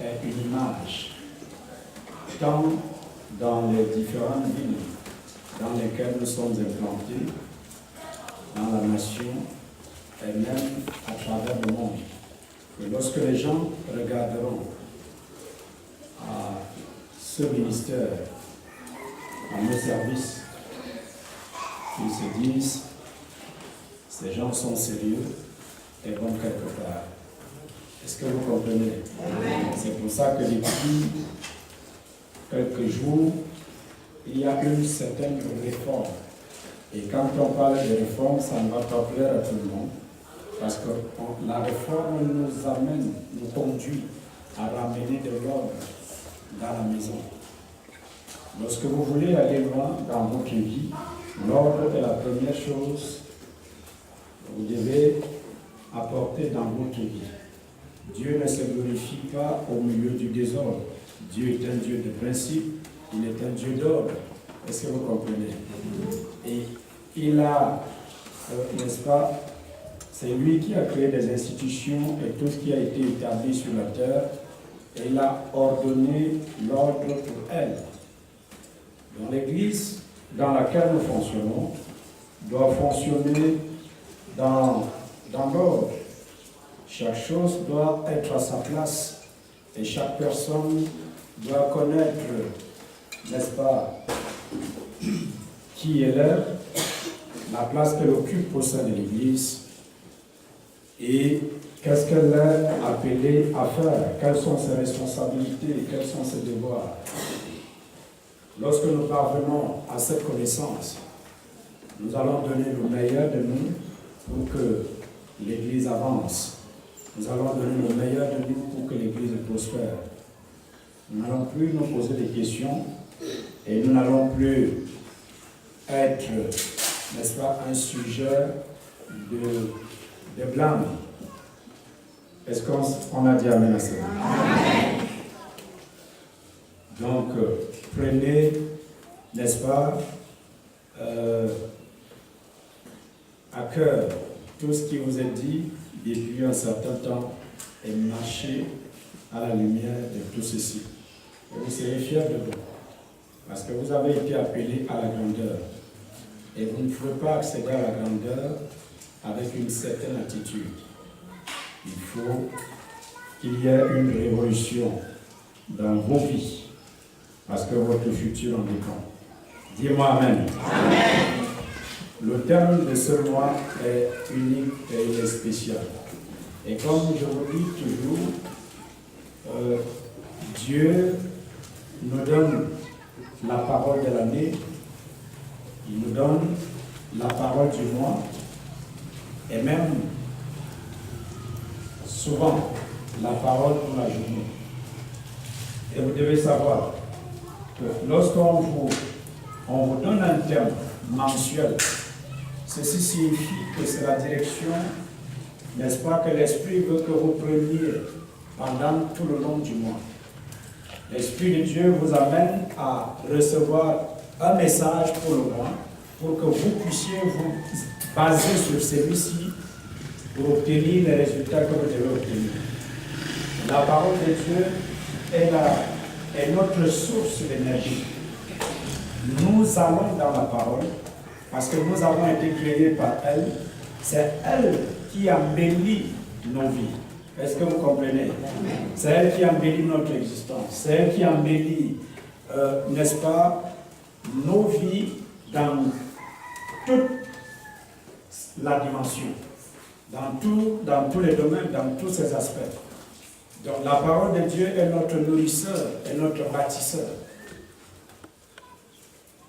Est une image, tant dans les différentes villes dans lesquelles nous sommes implantés, dans la nation et même à travers le monde. Et lorsque les gens regarderont à ce ministère, à nos services, ils se disent, ces gens sont sérieux et vont quelque part. Est-ce que vous comprenez? C'est pour ça que depuis quelques jours, il y a une certaine réforme. Et quand on parle de réforme, ça ne va pas plaire à tout le monde. Parce que la réforme nous amène, nous conduit à ramener de l'ordre dans la maison. Lorsque vous voulez aller loin dans votre vie, l'ordre est la première chose que vous devez apporter dans votre vie. Dieu ne se glorifie pas au milieu du désordre. Dieu est un Dieu de principe, il est un Dieu d'ordre. Est-ce que vous comprenez? Et il a, n'est-ce pas, c'est lui qui a créé des institutions et tout ce qui a été établi sur la terre, et il a ordonné l'ordre pour elle. Dans l'Église dans laquelle nous fonctionnons, doit fonctionner dans l'ordre. Chaque chose doit être à sa place et chaque personne doit connaître, n'est-ce pas, qui est là, la place qu'elle occupe au sein de l'Église et qu'est-ce qu'elle est appelée à faire, quelles sont ses responsabilités, quels sont ses devoirs. Lorsque nous parvenons à cette connaissance, nous allons donner le meilleur de nous pour que l'Église avance. Nous allons donner le meilleur de nous pour que l'Église prospère. Nous n'allons plus nous poser des questions et nous n'allons plus être, n'est-ce pas, un sujet de blâme. Est-ce qu'on a dit amen à ça? Donc, prenez, n'est-ce pas, à cœur tout ce qui vous est dit depuis un certain temps et marchez à la lumière de tout ceci. Et vous serez fiers de vous, parce que vous avez été appelés à la grandeur. Et vous ne pouvez pas accéder à la grandeur avec une certaine attitude. Il faut qu'il y ait une révolution dans vos vies, parce que votre futur en dépend. Dis-moi Amen. Amen. Le thème de ce mois est unique et il est spécial. Et comme je vous dis toujours, Dieu nous donne la parole de l'année, il nous donne la parole du mois, et même souvent la parole pour la journée. Et vous devez savoir que lorsqu'on vous donne un thème mensuel, ceci signifie que c'est la direction, n'est-ce pas, que l'Esprit veut que vous preniez pendant tout le long du mois. L'Esprit de Dieu vous amène à recevoir un message pour le mois, pour que vous puissiez vous baser sur celui-ci pour obtenir les résultats que vous devez obtenir. La parole de Dieu est notre source d'énergie. Nous allons dans la parole parce que nous avons été créés par elle. C'est elle qui embellit nos vies. Est-ce que vous comprenez? C'est elle qui embellit notre existence. C'est elle qui embellit, n'est-ce pas, nos vies dans toute la dimension, dans tous les domaines, dans tous ces aspects. Donc la parole de Dieu est notre nourrisseur, est notre bâtisseur.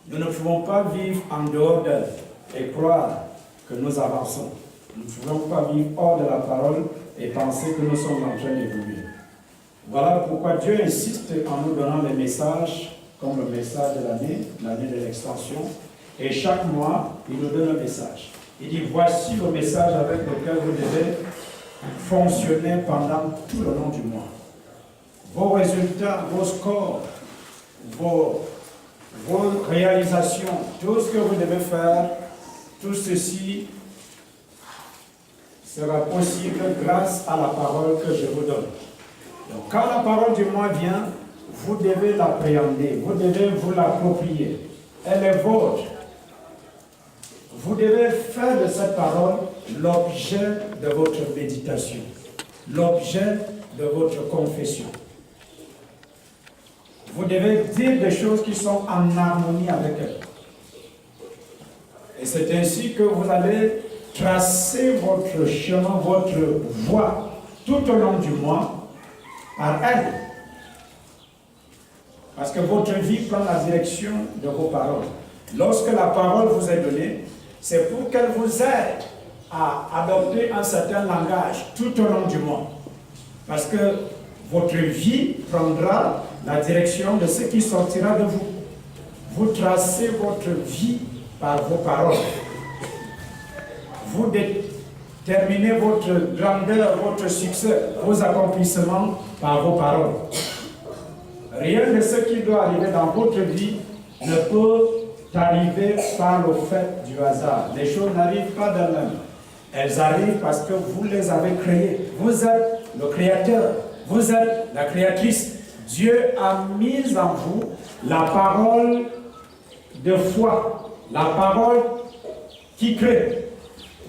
Nous ne pouvons pas vivre en dehors d'elle et croire que nous avançons. Nous ne pouvons pas vivre hors de la parole et penser que nous sommes en train d'évoluer. Voilà pourquoi Dieu insiste en nous donnant les messages, comme le message de l'année de l'extension. Et chaque mois, il nous donne un message. Il dit, voici le message avec lequel vous devez fonctionner pendant tout le long du mois. Vos résultats, vos scores, vos réalisations, tout ce que vous devez faire, tout ceci sera possible grâce à la parole que je vous donne. Donc quand la parole du mois vient, vous devez l'appréhender, vous devez vous l'approprier. Elle est vôtre. Vous devez faire de cette parole l'objet de votre méditation, l'objet de votre confession. Vous devez dire des choses qui sont en harmonie avec elle. Et c'est ainsi que vous allez tracer votre chemin, votre voie tout au long du mois par elle. Parce que votre vie prend la direction de vos paroles. Lorsque la parole vous est donnée, c'est pour qu'elle vous aide à adopter un certain langage tout au long du mois. Parce que votre vie prendra la direction de ce qui sortira de vous. Vous tracez votre vie par vos paroles. Vous déterminez votre grandeur, votre succès, vos accomplissements par vos paroles. Rien de ce qui doit arriver dans votre vie ne peut arriver par le fait du hasard. Les choses n'arrivent pas d'elles-mêmes. Elles arrivent parce que vous les avez créées. Vous êtes le créateur. Vous êtes la créatrice. Dieu a mis en vous la parole de foi. La parole qui crée.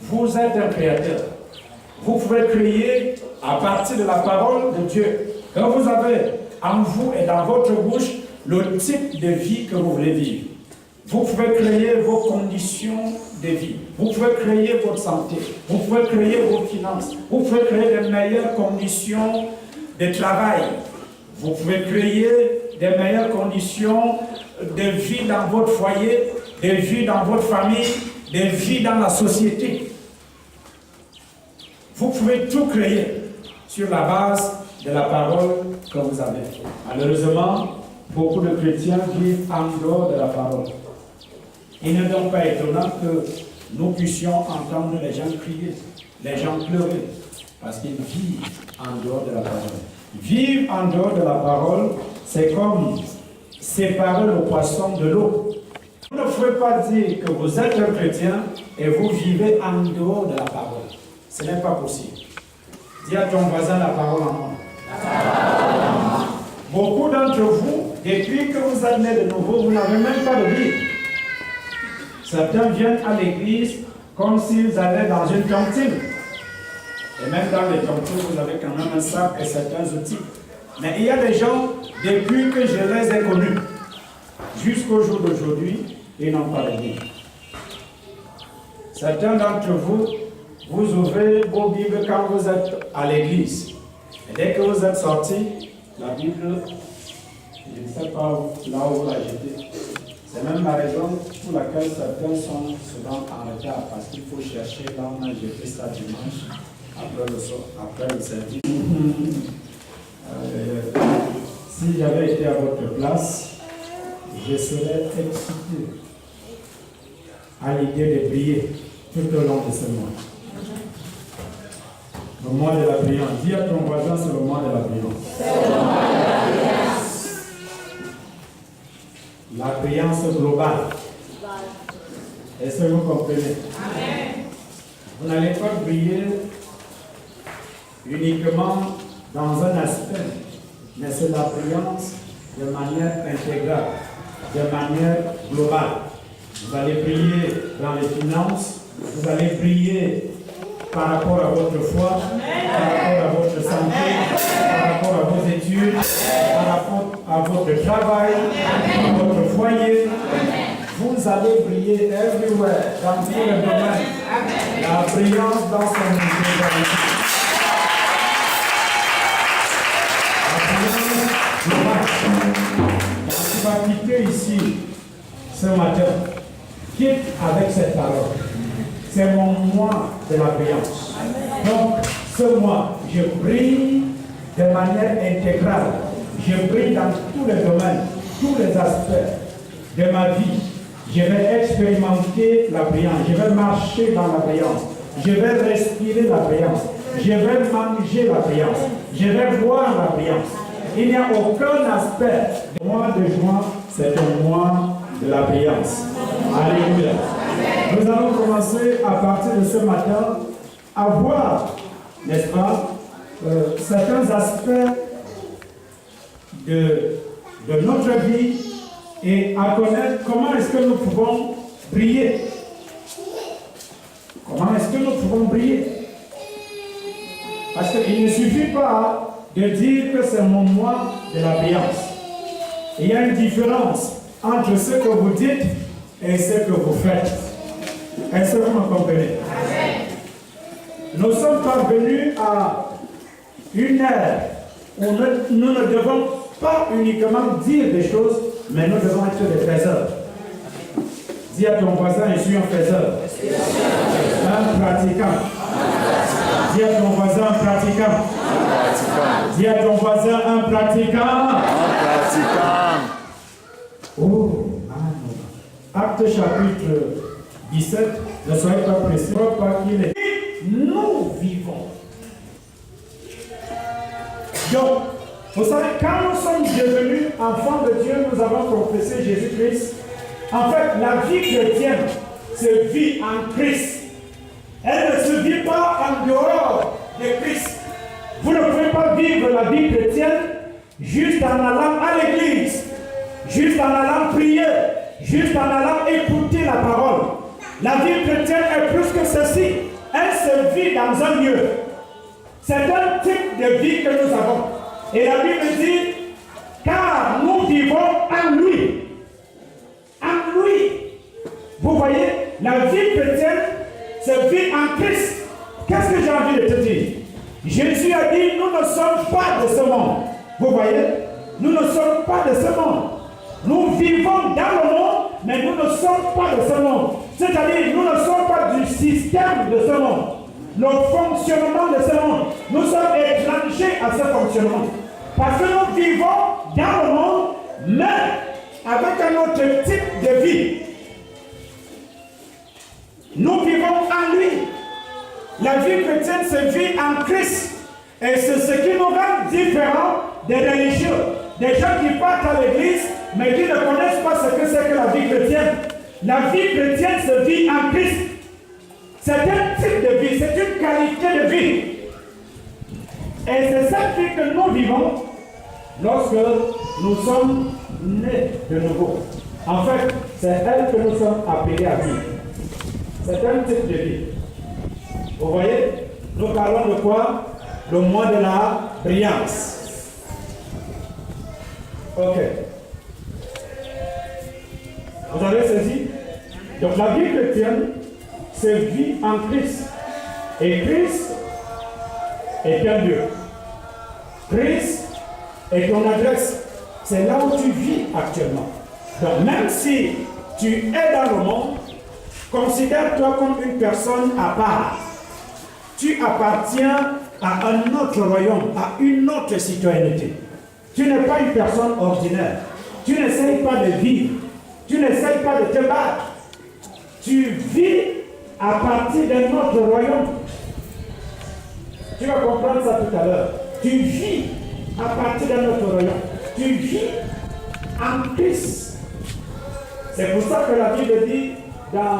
Vous êtes un créateur. Vous pouvez créer à partir de la parole de Dieu. Quand vous avez en vous et dans votre bouche le type de vie que vous voulez vivre. Vous pouvez créer vos conditions de vie. Vous pouvez créer votre santé. Vous pouvez créer vos finances. Vous pouvez créer de meilleures conditions de travail. Vous pouvez créer de meilleures conditions de vie dans votre foyer, de vie dans votre famille, de vie dans la société. Vous pouvez tout créer sur la base de la parole que vous avez. Malheureusement, beaucoup de chrétiens vivent en dehors de la parole. Il n'est donc pas étonnant que nous puissions entendre les gens crier, les gens pleurer, parce qu'ils vivent en dehors de la parole. Vivre en dehors de la parole, c'est comme séparer le poisson de l'eau. Vous ne pouvez pas dire que vous êtes un chrétien et vous vivez en dehors de la parole. Ce n'est pas possible. Dis à ton voisin la parole en moi. Beaucoup d'entre vous, depuis que vous êtes nés de nouveau, vous n'avez même pas de Bible. Certains viennent à l'église comme s'ils allaient dans une cantine. Et même dans les cantines, vous avez quand même un sac et certains outils. Mais il y a des gens, depuis que je les ai connus, jusqu'au jour d'aujourd'hui, ils n'ont pas de Bible. Certains d'entre vous, vous ouvrez vos Bibles quand vous êtes à l'église. Et dès que vous êtes sortis, la Bible, je ne sais pas là où vous la jetez. C'est même la raison pour laquelle certains sont souvent en retard, parce qu'il faut chercher là où on a jeté ça dimanche, après le service. Si j'avais été à votre place, je serais excité à l'idée de prier tout au long de ce mois. Le mois de la prière. Dis à ton voisin, c'est le mois de la prière. La priance globale. Est-ce que vous comprenez? Amen. Vous n'allez pas prier uniquement dans un aspect, mais c'est la priance de manière intégrale, de manière globale. Vous allez prier dans les finances, vous allez prier par rapport à votre foi, par rapport à votre santé, par rapport à vos études, par rapport à votre travail, à votre foyer. Vous allez briller everywhere, dans tous les domaines. La brillance dans son intégralité. La brillance globale. Quand tu vas quitter ici ce matin, quitte avec cette parole. C'est mon mois de la brillance. Donc, ce mois, je brille de manière intégrale. Je brille dans tous les domaines, tous les aspects de ma vie. Je vais expérimenter la brillance. Je vais marcher dans la brillance. Je vais respirer la brillance. Je vais manger la brillance. Je vais voir la brillance. Il n'y a aucun aspect. Le mois de juin, c'est un mois de la brillance. Alléluia. Nous allons commencer à partir de ce matin voir, n'est-ce pas, certains aspects de notre vie et à connaître comment est-ce que nous pouvons briller. Comment est-ce que nous pouvons briller? Parce qu'il ne suffit pas de dire que c'est mon mois de la brillance. Il y a une différence entre ce que vous dites et ce que vous faites. Est-ce que vous me comprenez? Nous sommes parvenus à une ère où nous ne devons pas uniquement dire des choses, mais nous devons être des faiseurs. Dis à ton voisin, je suis un faiseur. Un pratiquant. Dis à ton voisin, un pratiquant. Dis à ton voisin, un pratiquant. Oh, Acte chapitre 17, ne soyez pas pressés, pas qu'il est. Nous vivons. Donc, vous savez, quand nous sommes devenus enfants de Dieu, nous avons confessé Jésus-Christ. En fait, la vie chrétienne se vit en Christ. Elle ne se vit pas en dehors de Christ. Vous ne pouvez pas vivre la vie chrétienne juste en allant à l'église, juste en allant prier, juste en allant écouter la parole. La vie chrétienne est plus que ceci. Elle se vit dans un lieu. C'est un type de vie que nous avons. Et la Bible dit, car nous vivons en lui. En lui. Vous voyez, la vie chrétienne se vit en Christ. Qu'est-ce que j'ai envie de te dire? Jésus a dit, nous ne sommes pas de ce monde. Vous voyez, nous ne sommes pas de ce monde. Nous vivons dans le monde, mais nous ne sommes pas de ce monde. C'est-à-dire, nous ne sommes pas du système de ce monde. Le fonctionnement de ce monde. Nous sommes étrangers à ce fonctionnement. Parce que nous vivons dans le monde, mais avec un autre type de vie. Nous vivons en lui. La vie chrétienne se vit en Christ. Et c'est ce qui nous rend différents des religieux. Des gens qui partent à l'église, mais qui ne connaissent pas ce que c'est que la vie chrétienne. La vie chrétienne se vit en Christ. C'est un type de vie, c'est une qualité de vie. Et c'est cette vie que nous vivons lorsque nous sommes nés de nouveau. En fait, c'est elle que nous sommes appelés à vivre. C'est un type de vie. Vous voyez, nous parlons de quoi? Le mois de la brillance. Ok. Vous avez saisi? Donc la vie chrétienne se vit en Christ. Et Christ est un Dieu. Christ est ton adresse. C'est là où tu vis actuellement. Donc même si tu es dans le monde, considère-toi comme une personne à part. Tu appartiens à un autre royaume, à une autre citoyenneté. Tu n'es pas une personne ordinaire. Tu n'essayes pas de vivre. Tu n'essayes pas de te battre. Tu vis à partir d'un autre royaume. Tu vas comprendre ça tout à l'heure. Tu vis à partir d'un autre royaume. Tu vis en Christ. C'est pour ça que la Bible dit dans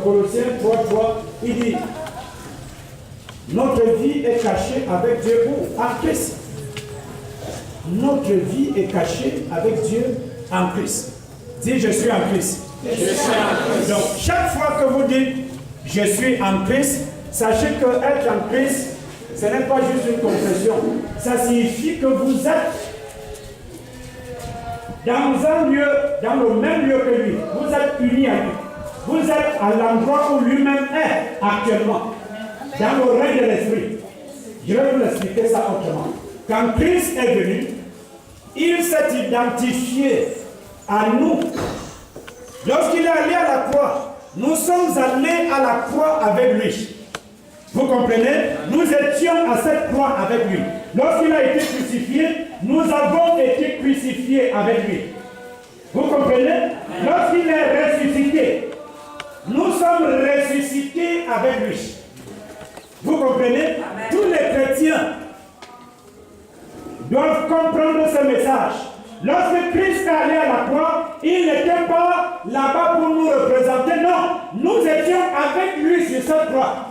Colossiens 3, il dit notre vie est cachée avec Dieu en Christ. Notre vie est cachée avec Dieu en Christ. Dis je suis en Christ. Je suis en Christ. Donc chaque fois que vous dites je suis en Christ, sachez que être en Christ, ce n'est pas juste une confession. Ça signifie que vous êtes dans un lieu, dans le même lieu que lui. Vous êtes unis à lui. Vous êtes à l'endroit où lui-même est actuellement. Dans le règne de l'esprit. Je vais vous expliquer ça autrement. Quand Christ est venu, il s'est identifié à nous. Lorsqu'il est allé à la croix, nous sommes allés à la croix avec lui. Vous comprenez? Nous étions à cette croix avec lui. Lorsqu'il a été crucifié, nous avons été crucifiés avec lui. Vous comprenez? Lorsqu'il est ressuscité, nous sommes ressuscités avec lui. Vous comprenez? Amen. Tous les chrétiens doivent comprendre ce message. Lorsque Christ est allé à la croix, il n'était pas là-bas pour nous représenter. Non, nous étions avec lui sur cette croix.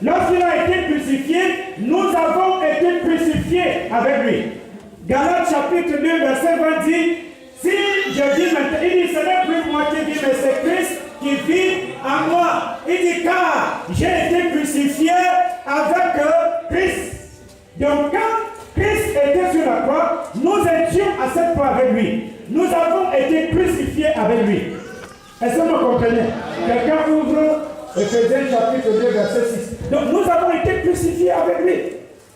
Lorsqu'il a été crucifié, nous avons été crucifiés avec lui. Galates chapitre 2, verset 20 dit, si je vis maintenant, il dit, ce n'est plus moi qui vis, mais c'est Christ qui vit en moi. Il dit, car j'ai été crucifié avec Christ. Donc quand Christ était sur la croix, nous étions à cette croix avec lui. Nous avons été crucifiés avec lui. Est-ce que vous comprenez? Quelqu'un ouvre Éphésiens chapitre 2, verset 6. Donc nous avons été crucifiés avec lui.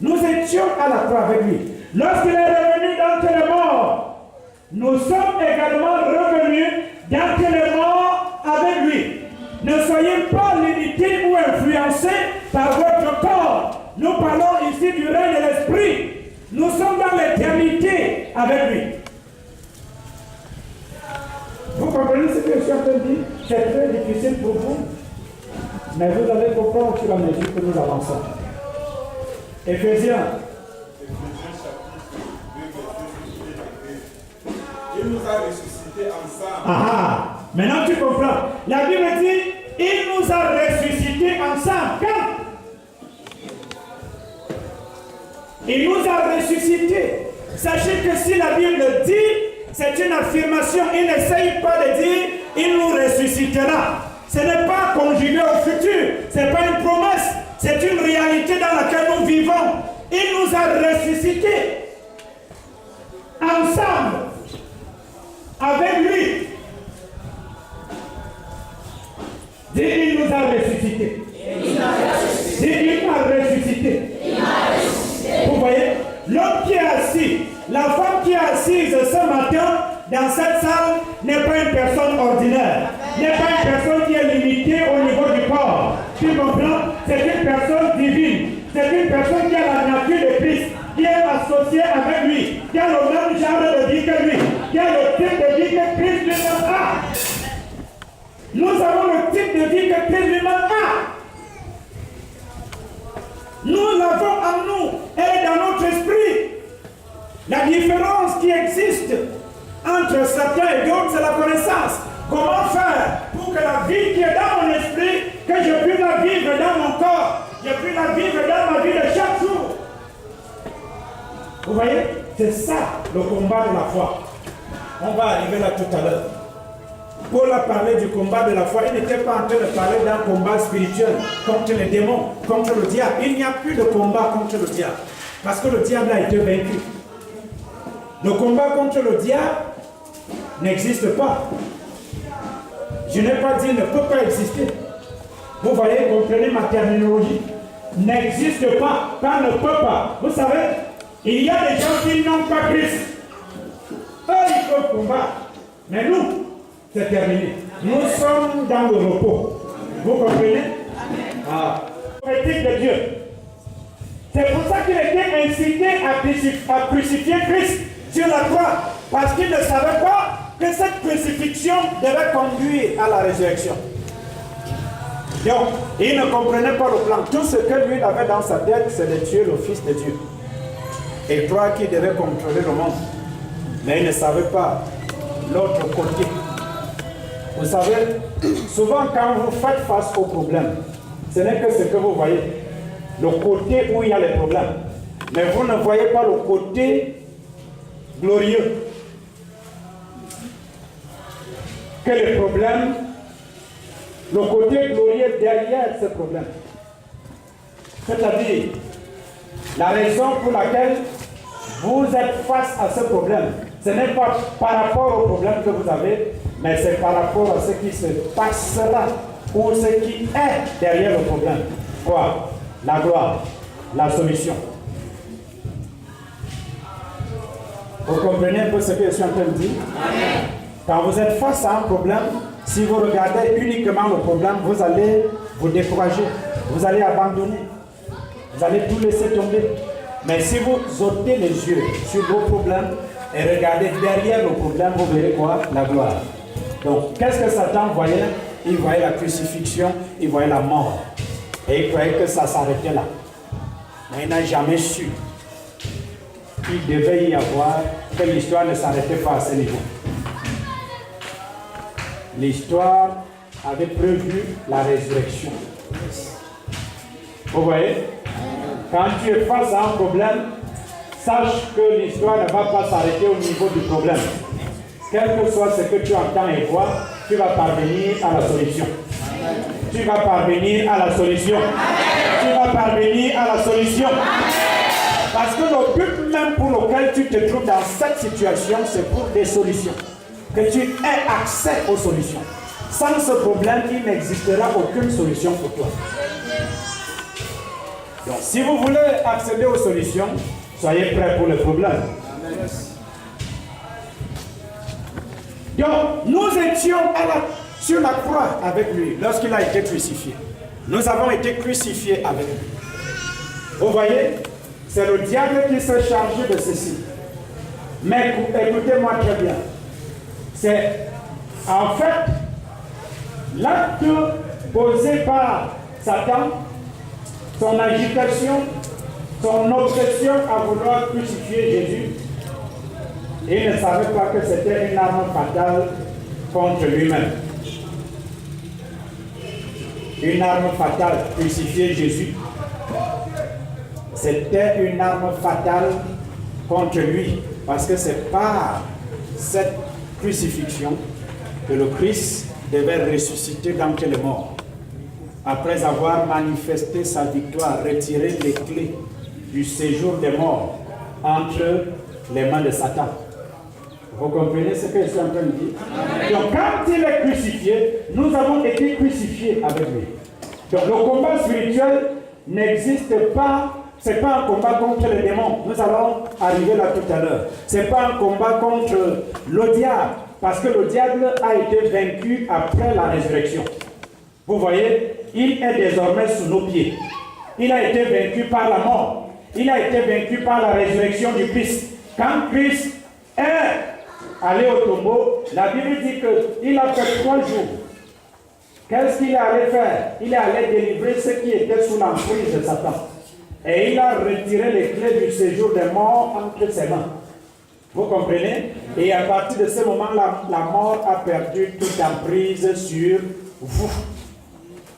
Nous étions à la croix avec lui. Lorsqu'il est revenu d'entre les morts, nous sommes également revenus d'entre les morts avec lui. Ne soyez pas limités ou influencés par votre corps. Nous parlons ici du règne de l'esprit. Nous sommes dans l'éternité avec lui. Vous comprenez ce que je suis en train de dire? C'est très difficile pour vous, mais vous allez comprendre au fur et à mesure que nous avançons. Éphésiens. Il nous a ressuscités ensemble. Ah, maintenant tu comprends. La Bible dit, il nous a ressuscités ensemble. Quand? Il nous a ressuscités. Sachez que si la Bible dit, c'est une affirmation. Il n'essaye pas de dire, il nous ressuscitera. Ce n'est pas conjugué au futur. Ce n'est pas une promesse. C'est une réalité dans laquelle nous vivons. Il nous a ressuscités ensemble avec lui. Dis, il nous a ressuscités. Dis, il m'a ressuscité. Vous voyez, l'homme qui est assis, la femme qui est assise ce matin dans cette salle n'est pas une personne ordinaire, n'est pas une personne qui est limitée au niveau du corps. Tu comprends? C'est une personne divine, c'est une personne qui a la nature de Christ, qui est associée avec lui, qui a le même genre de vie que lui, qui a le type de vie que Christ lui-même a. Nous avons le type de vie que Christ lui-même a. Nous l'avons en nous, elle est dans notre esprit. La différence qui existe entre certains et d'autres, c'est la connaissance. Comment faire pour que la vie qui est dans mon esprit, que je puisse la vivre dans mon corps, je puisse la vivre dans ma vie de chaque jour. Vous voyez? C'est ça le combat de la foi. On va arriver là tout à l'heure. Paul a parlé du combat de la foi. Il n'était pas en train de parler d'un combat spirituel contre les démons, contre le diable. Il n'y a plus de combat contre le diable. Parce que le diable a été vaincu. Le combat contre le diable n'existe pas. Je n'ai pas dit ne peut pas exister. Vous voyez, comprenez ma terminologie. N'existe pas, pas ne peut pas. Vous savez, il y a des gens qui n'ont pas Christ. Eux, ils peuvent combattre. Mais nous, c'est terminé. Nous sommes dans le repos. Vous comprenez? Ah. L'éthique de Dieu. C'est pour ça qu'il était incité à crucifier Christ sur la croix. Parce qu'il ne savait pas que cette crucifixion devait conduire à la résurrection. Donc, il ne comprenait pas le plan. Tout ce que lui avait dans sa tête, c'est de tuer le Fils de Dieu. Et croire qu'il devait contrôler le monde. Mais il ne savait pas l'autre côté. Vous savez, souvent quand vous faites face aux problèmes, ce n'est que ce que vous voyez, le côté où il y a les problèmes. Mais vous ne voyez pas le côté glorieux. Que les problèmes, le côté glorieux derrière ces problèmes. C'est-à-dire, la raison pour laquelle vous êtes face à ce problème, ce n'est pas par rapport au problème que vous avez, mais c'est par rapport à ce qui se passera ou ce qui est derrière le problème. Quoi? La gloire, la solution. Vous comprenez un peu ce que je suis en train de dire? Amen. Quand vous êtes face à un problème, si vous regardez uniquement le problème, vous allez vous décourager, vous allez abandonner, vous allez tout laisser tomber. Mais si vous ôtez les yeux sur vos problèmes et regardez derrière le problème, vous verrez quoi? La gloire. Donc, qu'est-ce que Satan voyait? Il voyait la crucifixion, il voyait la mort. Et il croyait que ça s'arrêtait là. Mais il n'a jamais su qu'il devait y avoir, que l'histoire ne s'arrêtait pas à ce niveau. L'histoire avait prévu la résurrection. Vous voyez? Quand tu es face à un problème, sache que l'histoire ne va pas s'arrêter au niveau du problème. Quel que soit ce que tu entends et vois, tu vas parvenir à la solution. Tu vas parvenir à la solution. Tu vas parvenir à la solution. Parce que le but même pour lequel tu te trouves dans cette situation, c'est pour des solutions. Que tu aies accès aux solutions. Sans ce problème, il n'existera aucune solution pour toi. Donc, si vous voulez accéder aux solutions, soyez prêts pour le problème. Donc, nous étions sur la croix avec lui lorsqu'il a été crucifié. Nous avons été crucifiés avec lui. Vous voyez, c'est le diable qui s'est chargé de ceci. Mais écoutez-moi très bien. C'est en fait l'acte posé par Satan, son agitation, son obsession à vouloir crucifier Jésus. Il ne savait pas que c'était une arme fatale contre lui-même. Une arme fatale, crucifier Jésus. C'était une arme fatale contre lui. Parce que c'est par cette crucifixion que le Christ devait ressusciter d'entre les morts. Après avoir manifesté sa victoire, retiré les clés du séjour des morts entre les mains de Satan. Vous comprenez ce que je suis en train de dire? Donc quand il est crucifié, nous avons été crucifiés avec lui. Donc le combat spirituel n'existe pas. Ce n'est pas un combat contre les démons. Nous allons arriver là tout à l'heure. Ce n'est pas un combat contre le diable. Parce que le diable a été vaincu après la résurrection. Vous voyez, il est désormais sous nos pieds. Il a été vaincu par la mort. Il a été vaincu par la résurrection du Christ. Quand Christ est allé au tombeau, la Bible dit qu'il a fait 3 jours. Qu'est-ce qu'il est allé faire? Il est allé délivrer ceux qui étaient sous l'emprise de Satan. Et il a retiré les clés du séjour des morts entre ses mains. Vous comprenez? Et à partir de ce moment-là, la mort a perdu toute emprise sur vous.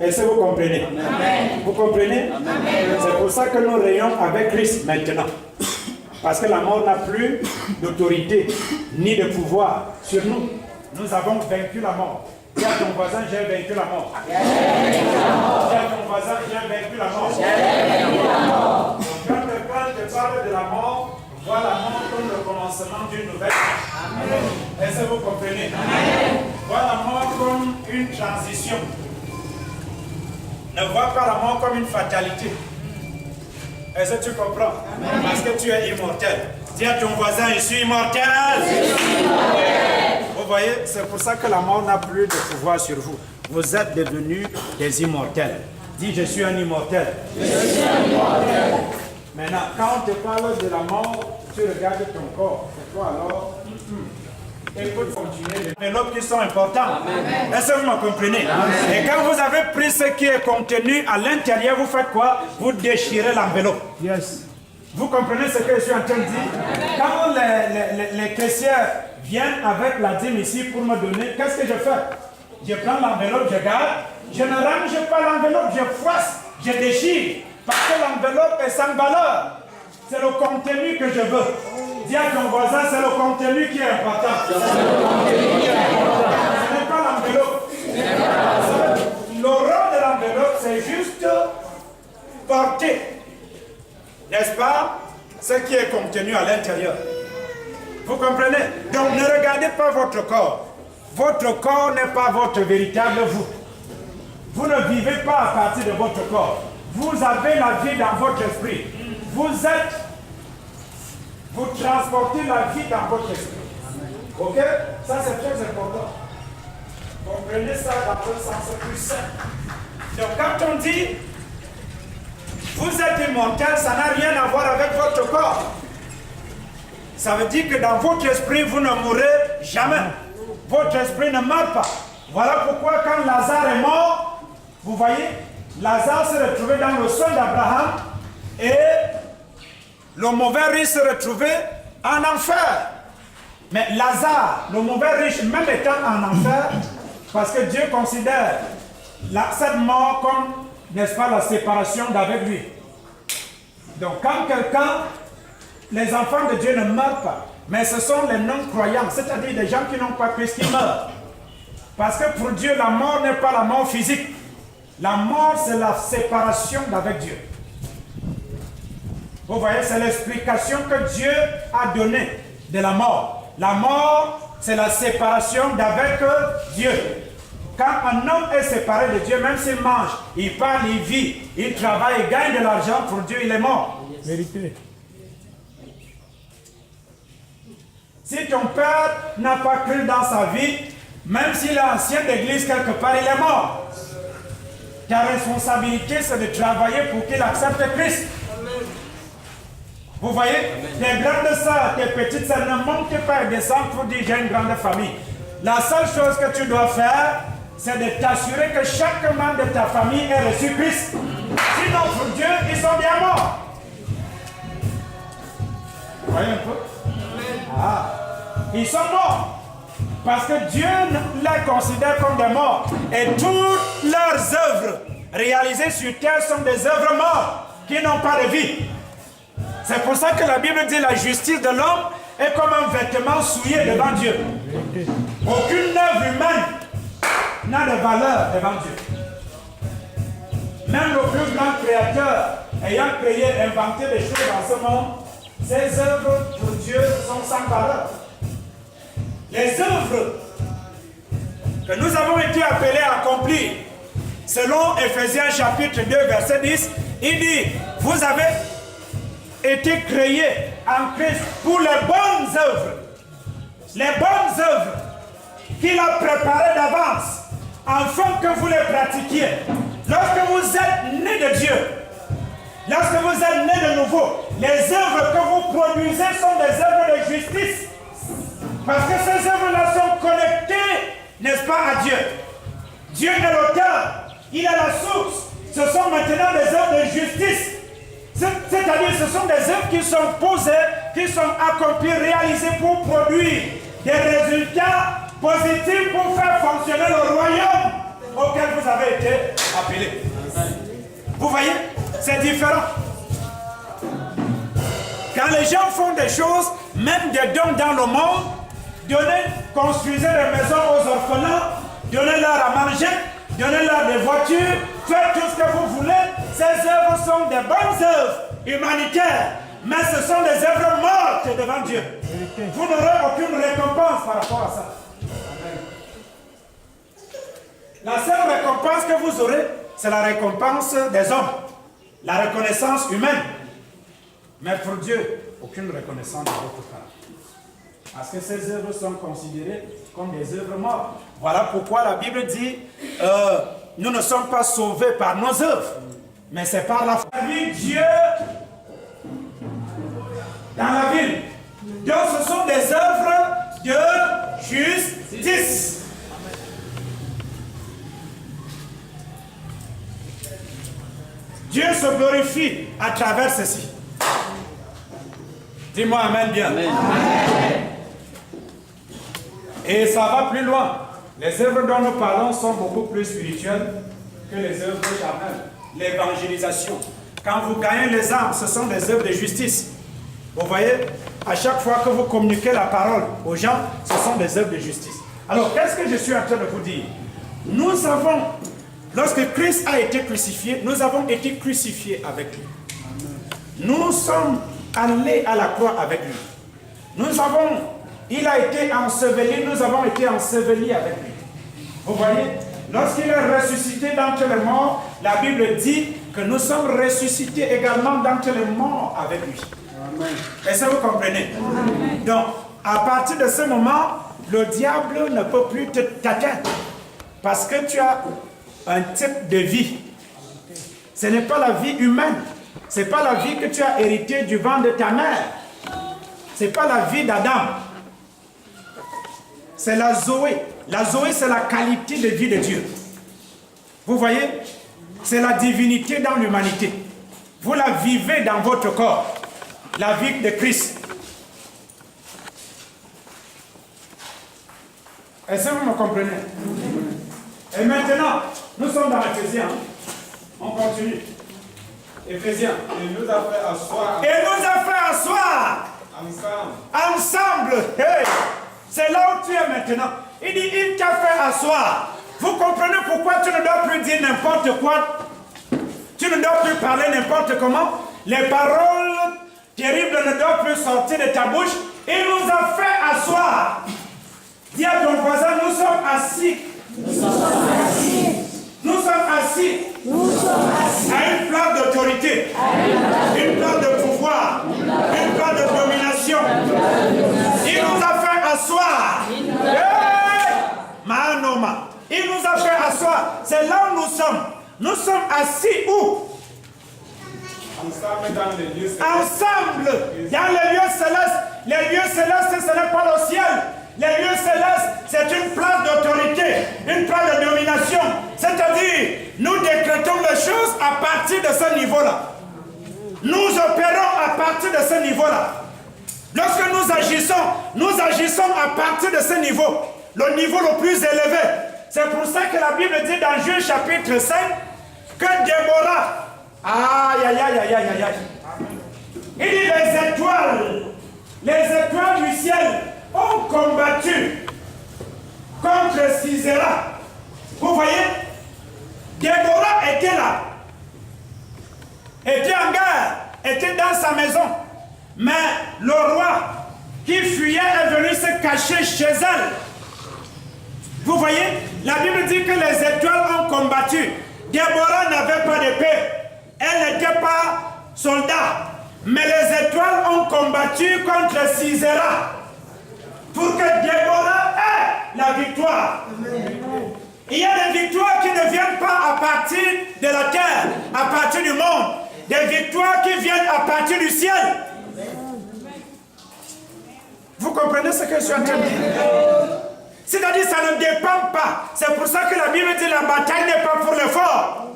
Est-ce que vous comprenez? Amen. Vous comprenez? C'est pour ça que nous rayons avec Christ maintenant. Parce que la mort n'a plus d'autorité ni de pouvoir sur nous. Nous avons vaincu la mort. Dis à ton voisin, j'ai vaincu la mort. Dis à ton voisin, j'ai vaincu la mort. Quand quelqu'un te parle de la mort, vois la mort comme le commencement d'une nouvelle vie. Est-ce que vous comprenez? Vois la mort comme une transition. Ne vois pas la mort comme une fatalité. Est-ce que tu comprends? Parce que tu es immortel. Dis à ton voisin, je suis immortel. Vous voyez, c'est pour ça que la mort n'a plus de pouvoir sur vous. Vous êtes devenus des immortels. Dis, je suis un immortel. Je suis un immortel. Maintenant, quand on te parle de la mort, tu regardes ton corps. C'est quoi alors? Écoute, continuez les enveloppes qui sont importantes. Est-ce que vous me comprenez? Amen. Et quand vous avez pris ce qui est contenu à l'intérieur, vous faites quoi? Vous déchirez l'enveloppe. Yes. Vous comprenez ce que je suis en train de dire? Quand les chrétiens viennent avec la dîme ici pour me donner, qu'est-ce que je fais? Je prends l'enveloppe, je garde. Je ne range pas l'enveloppe, je froisse, je déchire. Parce que l'enveloppe est sans valeur. C'est le contenu que je veux. Dis à ton voisin, c'est le contenu qui est important. Ce n'est pas l'enveloppe. Le rôle de l'enveloppe, c'est juste porter, n'est-ce pas, ce qui est contenu à l'intérieur. Vous comprenez? Donc ne regardez pas votre corps. Votre corps n'est pas votre véritable vous. Vous ne vivez pas à partir de votre corps. Vous avez la vie dans votre esprit. Vous transportez la vie dans votre esprit. Ok? Ça c'est très important. Comprenez ça dans un sens plus simple. Donc quand on dit vous êtes immortel, ça n'a rien à voir avec votre corps. Ça veut dire que dans votre esprit, vous ne mourrez jamais. Votre esprit ne meurt pas. Voilà pourquoi quand Lazare est mort, vous voyez, Lazare s'est retrouvé dans le sein d'Abraham et le mauvais riche s'est retrouvé en enfer. Mais Lazare, le mauvais riche, même étant en enfer, parce que Dieu considère cette mort comme n'est-ce pas, la séparation d'avec lui. Donc quand quelqu'un, les enfants de Dieu ne meurent pas, mais ce sont les non-croyants, c'est-à-dire des gens qui n'ont pas Christ qui meurent. Parce que pour Dieu, la mort n'est pas la mort physique. La mort, c'est la séparation d'avec Dieu. Vous voyez, c'est l'explication que Dieu a donnée de la mort. La mort, c'est la séparation d'avec Dieu. Quand un homme est séparé de Dieu, même s'il mange, il parle, il vit, il travaille, il gagne de l'argent, pour Dieu, il est mort. Vérité. Si ton père n'a pas cru dans sa vie, même s'il est ancien d'église quelque part, il est mort. Ta responsabilité, c'est de travailler pour qu'il accepte Christ. Vous voyez, tes grandes soeurs, tes petites soeurs, ne montent pas et descendent pour dire j'ai une grande famille. La seule chose que tu dois faire, c'est de t'assurer que chaque membre de ta famille ait reçu Christ. Sinon, pour Dieu, ils sont bien morts. Vous voyez un peu? Ah, ils sont morts. Parce que Dieu les considère comme des morts. Et toutes leurs œuvres réalisées sur terre sont des œuvres mortes qui n'ont pas de vie. C'est pour ça que la Bible dit la justice de l'homme est comme un vêtement souillé devant Dieu. Aucune œuvre humaine n'a de valeur devant Dieu. Même le plus grand créateur ayant créé, inventé des choses dans ce monde, ses œuvres pour Dieu sont sans valeur. Les œuvres que nous avons été appelés à accomplir, selon Ephésiens chapitre 2, verset 10, il dit, vous avez été créés en Christ pour les bonnes œuvres. Les bonnes œuvres qu'il a préparées d'avance, afin que vous les pratiquiez. Lorsque vous êtes nés de Dieu, lorsque vous êtes nés de nouveau, les œuvres que vous produisez sont des œuvres de justice. Parce que ces œuvres-là sont connectées, n'est-ce pas, à Dieu. Dieu est l'auteur, il est la source. Ce sont maintenant des œuvres de justice. C'est-à-dire ce sont des œuvres qui sont posées, qui sont accomplies, réalisées pour produire des résultats positifs pour faire fonctionner le royaume auquel vous avez été appelés. Vous voyez, c'est différent. Quand les gens font des choses, même des dons dans le monde, construisez des maisons aux orphelins, donnez-leur à manger, donnez-leur des voitures, faites tout ce que vous voulez. Ces œuvres sont des bonnes œuvres humanitaires, mais ce sont des œuvres mortes devant Dieu. Vous n'aurez aucune récompense par rapport à ça. La seule récompense que vous aurez, c'est la récompense des hommes, la reconnaissance humaine. Mais pour Dieu, aucune reconnaissance de votre part. Parce que ces œuvres sont considérées comme des œuvres mortes. Voilà pourquoi la Bible dit, nous ne sommes pas sauvés par nos œuvres, mais c'est par la foi. Dieu dans la ville. Donc ce sont des œuvres de justice. Dieu se glorifie à travers ceci. Dis-moi amen bien. Amen. Et ça va plus loin. Les œuvres dont nous parlons sont beaucoup plus spirituelles que les œuvres charnelles. L'évangélisation. Quand vous gagnez les âmes, ce sont des œuvres de justice. Vous voyez, à chaque fois que vous communiquez la parole aux gens, ce sont des œuvres de justice. Alors, qu'est-ce que je suis en train de vous dire? Nous avons, lorsque Christ a été crucifié, nous avons été crucifiés avec lui. Nous sommes allés à la croix avec lui. Il a été enseveli, nous avons été ensevelis avec lui. Vous voyez, lorsqu'il est ressuscité d'entre les morts, la Bible dit que nous sommes ressuscités également d'entre les morts avec lui. Amen. Est-ce que vous comprenez? Amen. Donc, à partir de ce moment, le diable ne peut plus t'atteindre. Parce que tu as un type de vie. Ce n'est pas la vie humaine. Ce n'est pas la vie que tu as héritée du ventre de ta mère. Ce n'est pas la vie d'Adam. C'est la Zoé. La Zoé, c'est la qualité de vie de Dieu. Vous voyez? C'est la divinité dans l'humanité. Vous la vivez dans votre corps. La vie de Christ. Est-ce que vous me comprenez? Et maintenant, nous sommes dans Ephésiens. On continue. Éphésiens. Il nous a fait asseoir Et nous a fait asseoir ensemble. Hey, c'est là où tu es maintenant. Il dit, il t'a fait asseoir. Vous comprenez pourquoi tu ne dois plus dire n'importe quoi? Tu ne dois plus parler n'importe comment. Les paroles terribles ne doivent plus sortir de ta bouche. Il nous a fait asseoir. Dis à ton voisin, nous sommes assis. Nous sommes assis. Nous sommes assis. Nous sommes assis. À une place d'autorité. Une place de pouvoir. Une place de domination. Il nous a fait asseoir. Manoma. Il nous a fait asseoir. C'est là où nous sommes. Nous sommes assis où? Ensemble dans les lieux célestes. Ensemble dans les lieux célestes. Les lieux célestes, ce n'est pas le ciel. Les lieux célestes, c'est une place d'autorité, une place de domination. C'est-à-dire, nous décrétons les choses à partir de ce niveau-là. Nous opérons à partir de ce niveau-là. Lorsque nous agissons à partir de ce niveau, le niveau le plus élevé. C'est pour ça que la Bible dit dans Juge chapitre 5 que Déborah, aïe, aïe, aïe, aïe, aïe, aïe. Il dit les étoiles du ciel ont combattu contre Sisera. Vous voyez, Déborah était là, était en guerre, était dans sa maison. Mais le roi qui fuyait est venu se cacher chez elle. Vous voyez, la Bible dit que les étoiles ont combattu. Déborah n'avait pas d'épée. Elle n'était pas soldat. Mais les étoiles ont combattu contre Sisera. Pour que Déborah ait la victoire. Il y a des victoires qui ne viennent pas à partir de la terre, à partir du monde. Des victoires qui viennent à partir du ciel. Vous comprenez ce que je suis en train de dire? C'est-à-dire ça ne dépend pas. C'est pour ça que la Bible dit la bataille n'est pas pour les forts.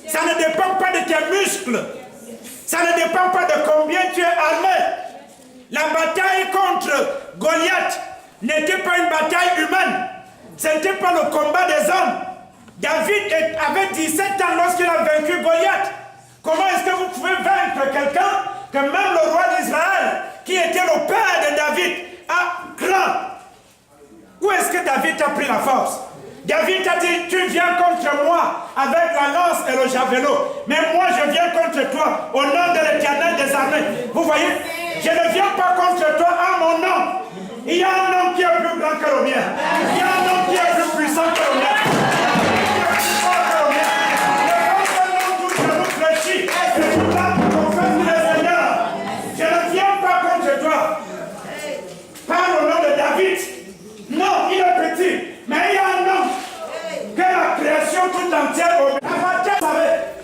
Ça ne dépend pas de tes muscles. Ça ne dépend pas de combien tu es armé. La bataille contre Goliath n'était pas une bataille humaine. Ce n'était pas le combat des hommes. David avait 17 ans lorsqu'il a vaincu Goliath. Comment est-ce que vous pouvez vaincre quelqu'un que même le roi d'Israël, qui était le père de David, a craint? Où est-ce que David a pris la force? David a dit, tu viens contre moi avec la lance et le javelot. Mais moi, je viens contre toi au nom de l'Éternel des armées. Vous voyez, je ne viens pas contre toi à mon nom. Il y a un homme qui est plus grand que le mien. Il y a un homme qui est plus puissant que le mien. Il y a un plus fort que le mien. Le nom tout nous fléchit. Et tout là, on fait tous les seigneurs. Je ne viens pas contre toi. Par le nom de David. Non, il est petit. Mais il y a un homme que la création tout entière obéit.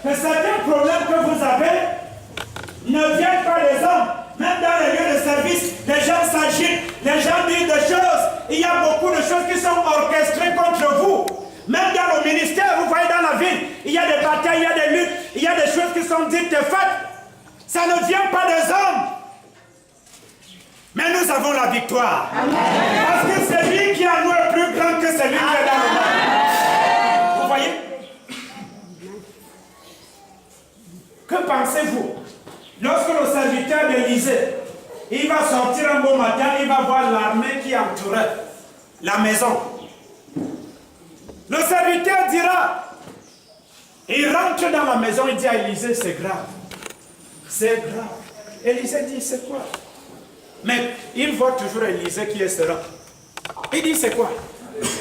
Vous savez que certains problèmes que vous avez ne viennent pas des hommes. Même dans les lieux de service, les gens s'agitent, les gens disent des choses. Il y a beaucoup de choses qui sont orchestrées contre vous. Même dans le ministère, vous voyez dans la ville, il y a des batailles, il y a des luttes, il y a des choses qui sont dites et faites. Ça ne vient pas des hommes. Mais nous avons la victoire. Amen. Parce que celui qui a nous est plus grand que celui qui est dans le monde. Vous voyez? Que pensez-vous? Lorsque le serviteur d'Élysée, il va sortir un beau matin, il va voir l'armée qui entourait la maison. Le serviteur dira, il rentre dans la maison, il dit à Élysée, c'est grave. C'est grave. Élysée dit, c'est quoi? Mais il voit toujours Élysée qui est serein. Il dit, c'est quoi?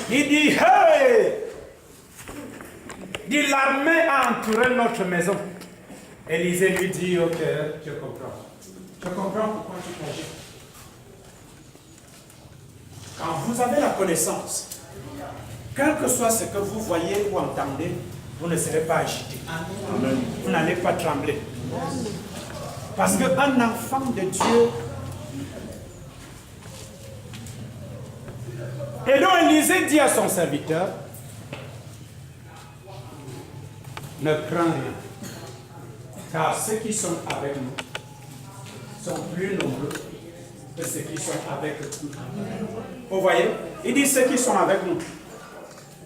Il dit, hey! Il dit, l'armée a entouré notre maison. Élysée lui dit, ok, je comprends. Je comprends pourquoi tu t'agis. Quand vous avez la connaissance, quel que soit ce que vous voyez ou entendez, vous ne serez pas agité. Amen. Vous n'allez pas trembler. Parce qu'un enfant de Dieu. Et donc Élysée dit à son serviteur, ne crains rien. Car ceux qui sont avec nous sont plus nombreux que ceux qui sont avec nous. Vous voyez? Il dit ceux qui sont avec nous.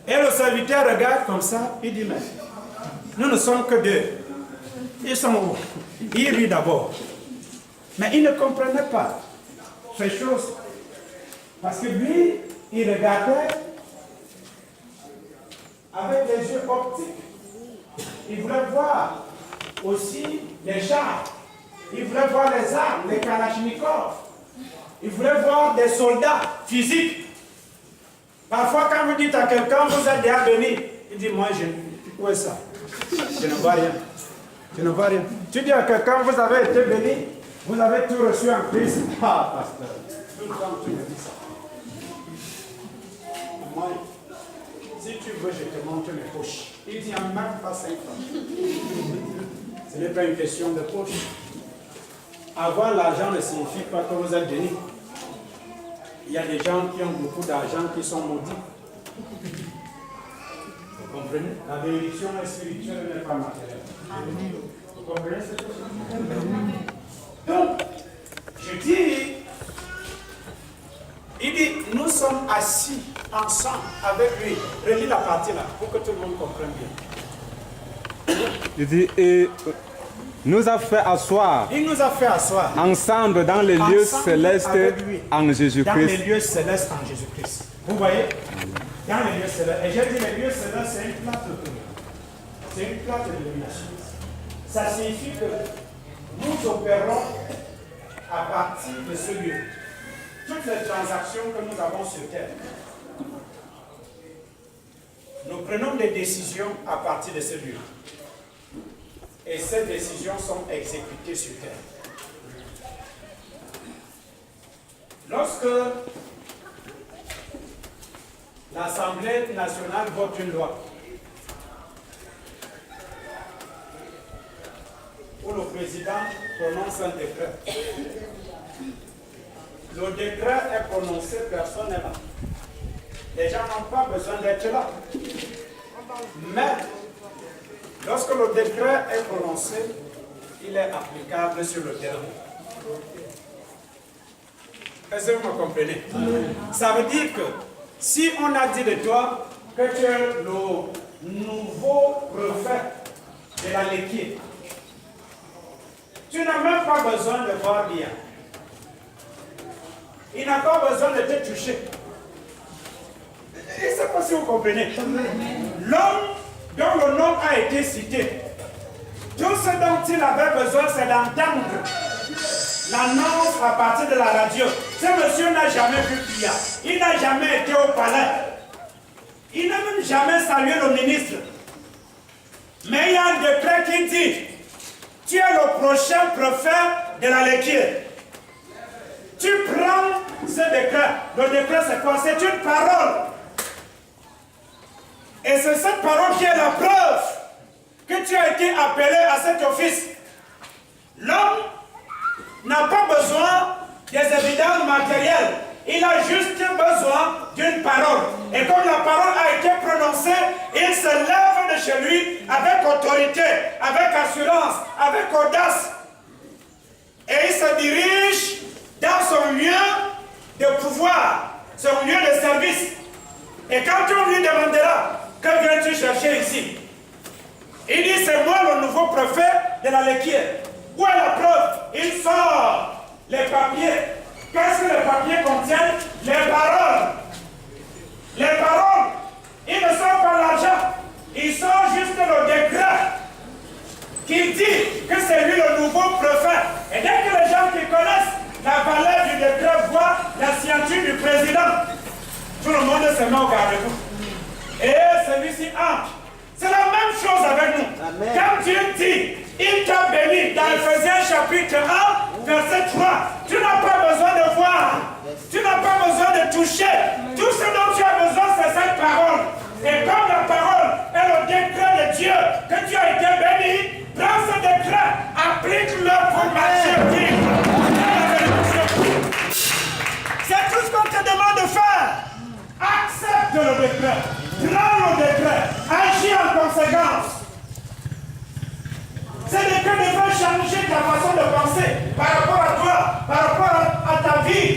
Et le serviteur regarde comme ça, il dit, mais Nous ne sommes que deux. Ils sont où? Il rit d'abord. Mais il ne comprenait pas ces choses. Parce que lui, il regardait avec des yeux optiques. Il voulait voir aussi les chars. Il voulait voir les armes, les kalachnikovs. Il voulait voir des soldats physiques. Parfois, quand vous dites à quelqu'un, vous êtes déjà béni, il dit, moi, où est ça? Je ne vois rien. Je ne vois rien. Tu dis à quelqu'un, vous avez été béni, vous avez tout reçu en Christ. Ah, pasteur, tout le temps tu me dis ça. Moi, si tu veux, je te montre mes poches. Il dit, en même pas 5 francs. Ce n'est pas une question de poche. Avoir l'argent ne signifie pas que vous êtes béni. Il y a des gens qui ont beaucoup d'argent qui sont maudits. Vous comprenez? La bénédiction est spirituelle, n'est pas matérielle. Vous comprenez cette chose? Donc, je dis, il dit, nous sommes assis ensemble avec lui. Relis la partie là, pour que tout le monde comprenne bien. Il dit, et nous a fait asseoir. Il nous a fait asseoir Ensemble dans les lieux célestes en Jésus-Christ. Dans les lieux célestes en Jésus-Christ. Vous voyez? Dans les lieux célestes. Et j'ai dit, les lieux célestes, c'est une plate de prière. C'est une plate de domination. Ça signifie que nous opérons à partir de ce lieu. Toutes les transactions que nous avons sur terre, nous prenons des décisions à partir de ce lieu. Et ces décisions sont exécutées sur terre. Lorsque l'Assemblée nationale vote une loi, où le président prononce un décret, le décret est prononcé, personne n'est là. Les gens n'ont pas besoin d'être là. Mais lorsque le décret est prononcé, il est applicable sur le terrain. Est-ce que vous me comprenez? Ça veut dire que si on a dit de toi que tu es le nouveau préfet de la Léquier, tu n'as même pas besoin de voir bien. Il n'a pas besoin de te toucher. Et c'est pas si vous comprenez. L'homme dont le nom a été cité, tout ce dont il avait besoin, c'est d'entendre l'annonce à partir de la radio. Ce monsieur n'a jamais vu Pia. Il n'a jamais été au palais. Il n'a même jamais salué le ministre. Mais il y a un décret qui dit, tu es le prochain préfet de la Léquier. Tu prends ce décret. Le décret, c'est quoi? C'est une parole. Et c'est cette parole qui est la preuve que tu as été appelé à cet office. L'homme n'a pas besoin des évidences matérielles. Il a juste besoin d'une parole. Et comme la parole a été prononcée, il se lève de chez lui avec autorité, avec assurance, avec audace. Et il se dirige dans son lieu de pouvoir, son lieu de service. Et quand on lui demandera, que viens-tu chercher ici? Il dit, c'est moi le nouveau préfet de la Léquier. Où est la preuve? Il sort les papiers. Qu'est-ce que les papiers contiennent? Les paroles. Les paroles. Ils ne sont pas l'argent. Ils sont juste le décret qui dit que c'est lui le nouveau préfet. Et dès que les gens qui connaissent la valeur du décret voient la signature du président, tout le monde se met au garde-vous. Et celui-ci entre. C'est la même chose avec nous. Amen. Quand Dieu dit, il t'a béni dans Ephésiens chapitre 1, verset 3, tu n'as pas besoin de voir, tu n'as pas besoin de toucher. Tout ce dont tu as besoin, c'est cette parole. Et comme la parole est le décret de Dieu, que tu as été béni, prends ce décret, applique-le pour marcher. C'est tout ce qu'on te demande de faire. Accepte le décret. Prends le décret, agis en conséquence. Ce décret devrait changer ta façon de penser par rapport à toi, par rapport à ta vie.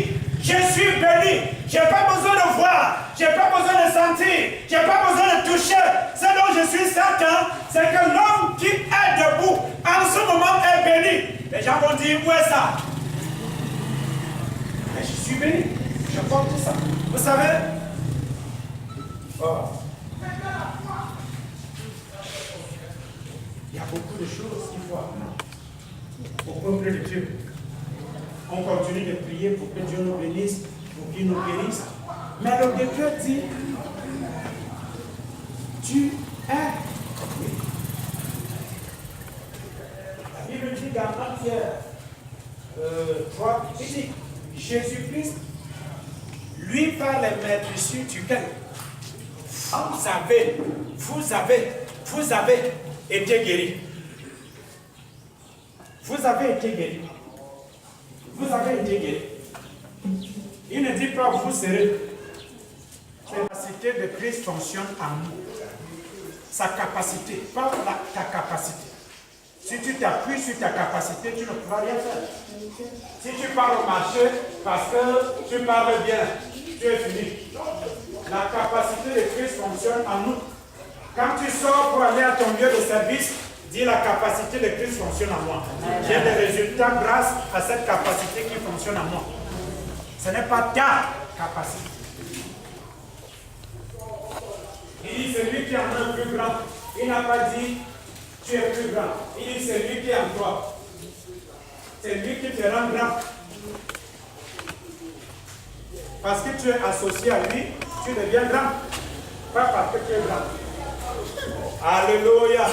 Je suis béni, je n'ai pas besoin de voir, je n'ai pas besoin de sentir, je n'ai pas besoin de toucher. Ce dont je suis certain, c'est que l'homme avons dit, où est ça? Mais je suis béni. Je porte ça. Vous savez? Oh. Il y a beaucoup de choses qu'il faut apprendre au peuple de Dieu. On continue de prier pour que Dieu nous bénisse, pour qu'il nous guérisse. Mais le décret dit, tu es. La Bible dit dans 1 Pierre 3, il dit, Jésus-Christ, lui par les maîtresses duquel vous avez été guéris. Vous avez été guéris. Vous avez été guéris. Il ne dit pas vous serez. La capacité de Christ fonctionne en nous. Sa capacité, pas ta capacité. Si tu t'appuies sur ta capacité, tu ne pourras rien faire. Si tu pars au marché parce que tu parles bien, tu es fini. La capacité de Christ fonctionne en nous. Quand tu sors pour aller à ton lieu de service, dis la capacité de Christ fonctionne en moi. J'ai des résultats grâce à cette capacité qui fonctionne en moi. Ce n'est pas ta capacité. Il dit celui qui en est plus grand. Il n'a pas dit tu es plus grand. Il dit celui qui est en toi. C'est lui qui te rend grand. Parce que tu es associé à lui, tu deviens grand. Pas parce que tu es grand. Alléluia.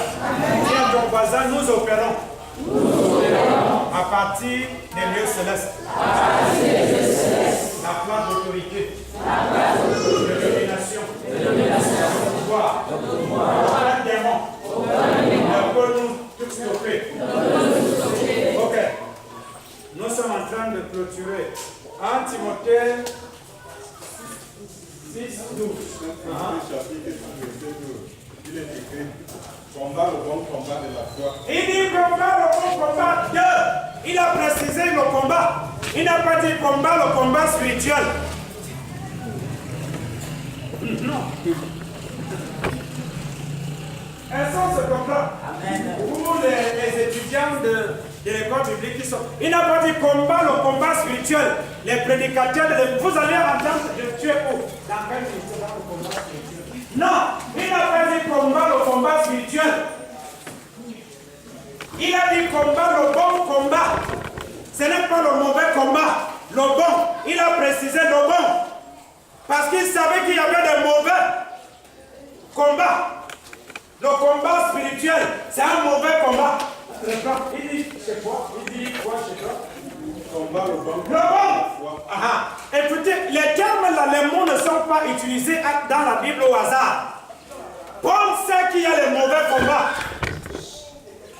Dis à ton voisin, nous opérons. À partir des lieux célestes. La place d'autorité. De domination. De pouvoir. Aucun démon ne peut nous tout stopper. Ok. Nous sommes en train de clôturer. 1 Timothée 6:12. Il est écrit, combat le bon combat de la foi. Il dit combat le bon combat de. Il a précisé le combat. Il n'a pas dit combat le combat spirituel. Non. Elles sont ce combat. Pour les étudiants de l'école biblique qui sont. Il n'a pas dit combat le combat spirituel. Les prédicateurs, vous allez entendre de Dieu où? Dans quel ministère le combat spirituel? Non, il n'a pas dit combat le combat spirituel. Il a dit combat le bon combat. Ce n'est pas le mauvais combat. Le bon. Il a précisé le bon. Parce qu'il savait qu'il y avait de mauvais combats. Le combat spirituel, c'est un mauvais combat. Il dit, c'est quoi? Il dit quoi chez toi? Combat le bon. Le bon. Écoutez, les termes là, les mots ne sont pas utilisés dans la Bible au hasard. Paul sait qu'il y a les mauvais combats.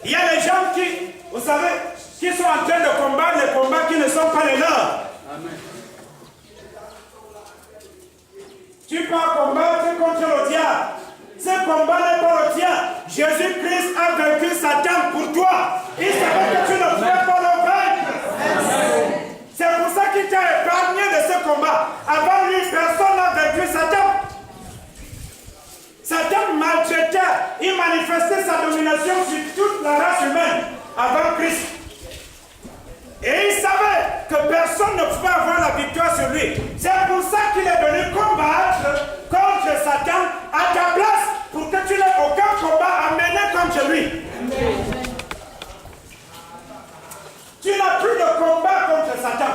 Il y a les gens qui, vous savez, qui sont en train de combattre les combats qui ne sont pas les leurs. Amen. Tu peux combattre contre le diable. Ce combat n'est pas le tien. Jésus-Christ a vaincu Satan pour toi. Il savait que tu ne pouvais pas le vaincre. C'est pour ça qu'il t'a épargné de ce combat. Avant lui, personne n'a vaincu Satan. Satan maltraitait, il manifestait sa domination sur toute la race humaine avant Christ. Et il savait que personne ne pouvait avoir la victoire sur lui. C'est pour ça qu'il est venu combattre contre Satan à ta place pour que tu n'aies aucun combat à mener contre lui. Tu n'as plus de combat contre Satan.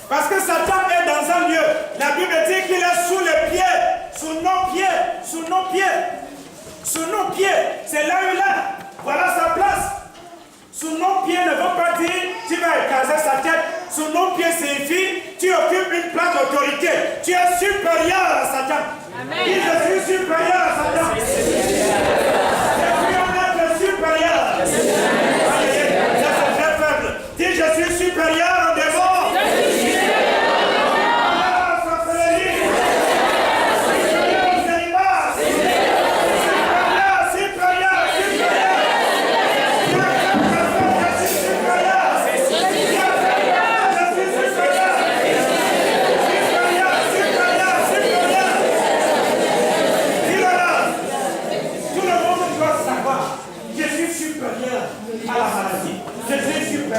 Parce que Satan est dans un lieu. La Bible dit qu'il est sous les pieds, sous nos pieds, sous nos pieds. Sous nos pieds, c'est là où il est. Voilà sa place. Sous nos pieds ne veut pas dire tu vas écraser sa tête. Sous nos pieds signifie tu occupes une place d'autorité. Tu es supérieur à Satan. Amen. Dis je suis supérieur à Satan. Je suis un être supérieur. Ça c'est très faible. Dis je suis supérieur au démon.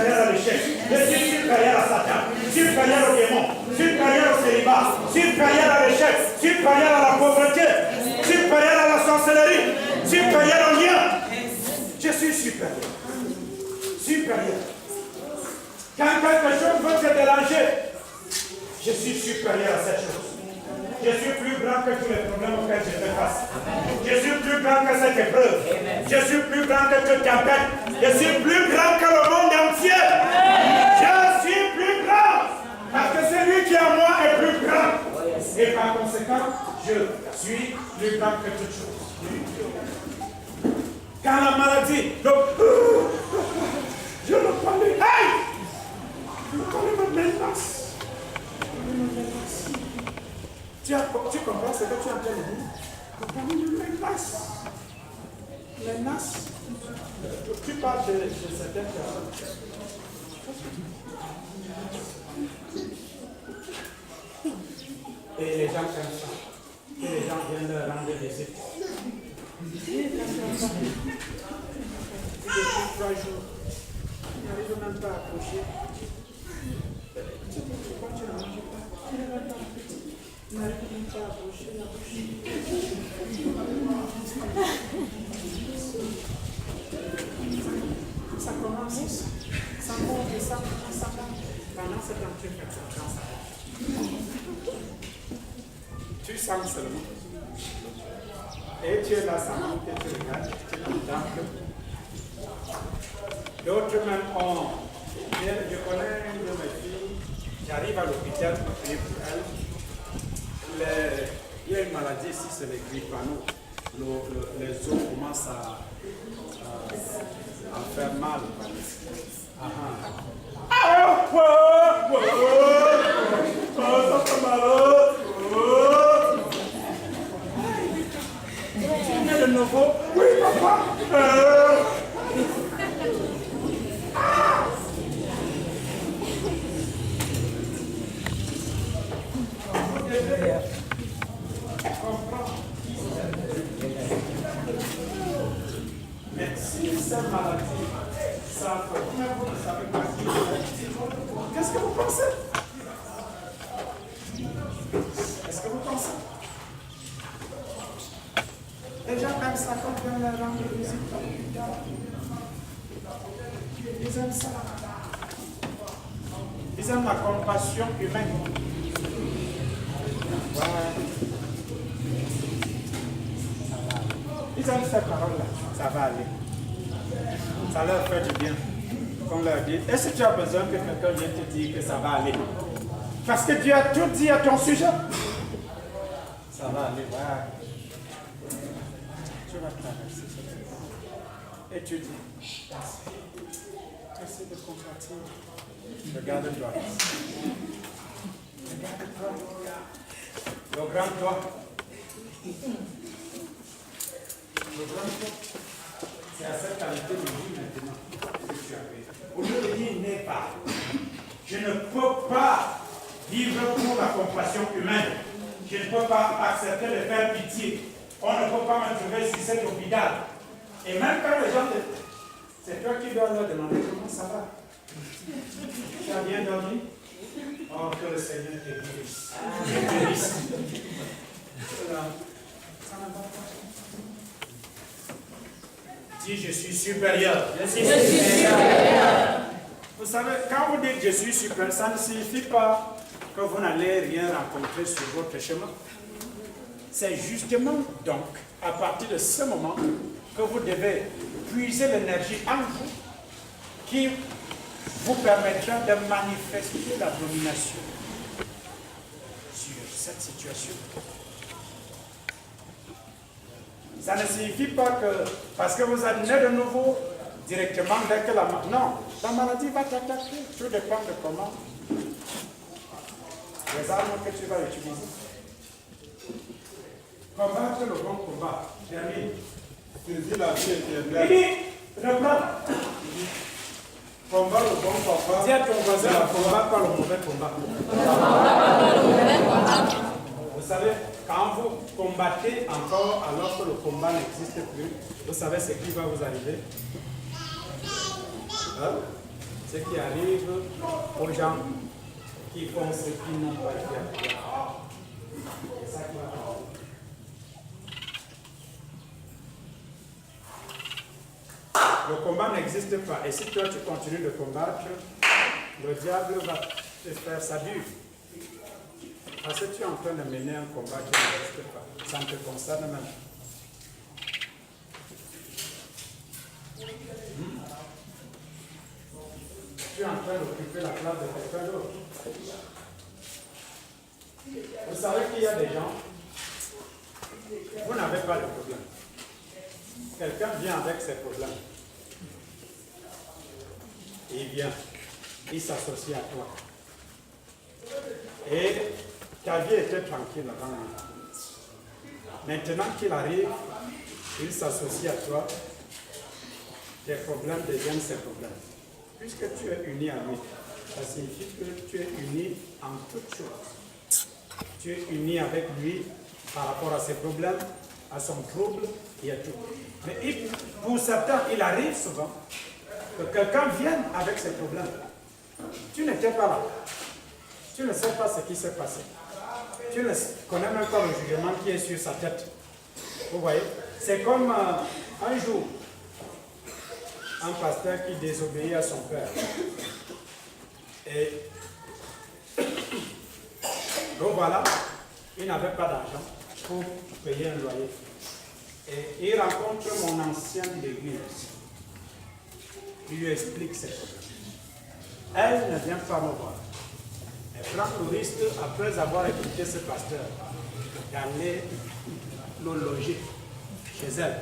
supérieur à l'échec. Je suis supérieur à Satan, supérieur au démon, supérieur au célibat, supérieur à l'échec, supérieur à la pauvreté, supérieur à la sorcellerie, supérieur au lien. Je suis supérieur. Supérieur. Quand quelque chose veut se déranger, je suis supérieur à cette chose. Je suis plus grand que tous les problèmes auxquels je fais face. Je suis plus grand que cette épreuve. Je suis plus grand que toute tempête. Je suis plus grand que le monde entier. Je suis plus grand. Parce que celui qui est en moi est plus grand. Et par conséquent, je suis plus grand que toute chose. Quand la maladie, je le connais. Hey! Je connais ma menace. Tu comprends ce que tu es en train de dire? Menace. Tu parles de certaines personnes. Et les gens comme ça. Et les gens viennent leur rendre visite. Depuis 3 jours, ils n'arrivent même pas à approcher. Pourquoi tu ne manges pas? Il n'arrive même pas à approcher la bouche. Ça commence, ça monte et ça monte. Pendant ce temps, tu fais confiance à elle. Tu sens seulement. Et tu es là, ça monte et tu regardes, tu l'entends. D'autres même ont. Je connais une de mes filles, j'arrive à l'hôpital pour payer pour elle. Il y a une maladie ici, c'est les grippanos. Les os commencent à faire mal. Ça fait mal. Tu viens de nouveau? Oui, papa. Mais si cette maladie, ça fait combien vous ne savez pas qui est? Qu'est-ce que vous pensez? Est-ce que vous pensez? Les gens aiment ça quand on vient leur rendre visite. Ils aiment ça. Ils aiment la compassion humaine. Ils aiment ces paroles-là. Ça va aller. Ça leur fait du bien. Qu'on leur dit. Et si tu as besoin que quelqu'un vienne te dire que ça va aller? Parce que tu as tout dit à ton sujet. Ça va aller. Voilà. Tu vas traverser. Et tu dis. Essaie de compatir. Regarde-toi. Regarde-toi. Le grand toi. Le grand toi. C'est à cette qualité de vie maintenant que tu as fait. Au lieu de dire n'est pas. Je ne peux pas vivre pour la compassion humaine. Je ne peux pas accepter de faire pitié. On ne peut pas me trouver sur cet hôpital. Et même quand les gens te... C'est toi qui dois leur demander comment ça va. Tu as bien dormi? Oh, que le Seigneur te guérisse. Ça ne va pas. Dis, je suis supérieur. Je suis supérieur. Vous savez, quand vous dites je suis supérieur, ça ne signifie pas que vous n'allez rien rencontrer sur votre chemin. C'est justement donc à partir de ce moment que vous devez puiser l'énergie en vous qui vous permettra de manifester la domination sur cette situation. Ça ne signifie pas que, parce que vous êtes né de nouveau, directement dès que la maladie va t'attaquer. Tout dépend de comment. Les armes que tu vas utiliser. Combattre le bon combat. Termine. Saisis la vie éternelle. Il dit, reprends. Combat le bon combat. Dis à ton voisin, combat pas le mauvais combat. Vous savez, quand vous combattez encore alors que le combat n'existe plus, vous savez ce qui va vous arriver. Hein? ce qui arrive aux gens qui font ce qu'ils n'ont pas été appelés à faire. C'est ça qui va arriver. Le combat n'existe pas. Et si toi tu continues de combattre, le diable va te faire sa bulle. Parce que tu es en train de mener un combat qui n'existe pas. Ça ne te concerne même pas. Tu es en train d'occuper la place de quelqu'un d'autre. Vous savez qu'il y a des gens, vous n'avez pas de problème. Quelqu'un vient avec ses problèmes. Il vient, il s'associe à toi. Et ta vie était tranquille avant lui. Maintenant qu'il arrive, il s'associe à toi. Tes problèmes deviennent ses problèmes. Puisque tu es uni à lui, ça signifie que tu es uni en toutes choses. Tu es uni avec lui par rapport à ses problèmes, à son trouble et à tout. Mais pour certains, il arrive souvent que quelqu'un vienne avec ses problèmes. Tu n'étais pas là. Tu ne sais pas ce qui s'est passé. Tu ne connais même pas le jugement qui est sur sa tête. Vous voyez? C'est comme un jour, un pasteur qui désobéit à son père. Et donc voilà, il n'avait pas d'argent pour payer un loyer. Et il rencontre mon ancien d'église. Il lui explique ses problèmes. Elle ne vient pas me voir. Elle prend le risque, après avoir écouté ce pasteur, d'aller le loger chez elle,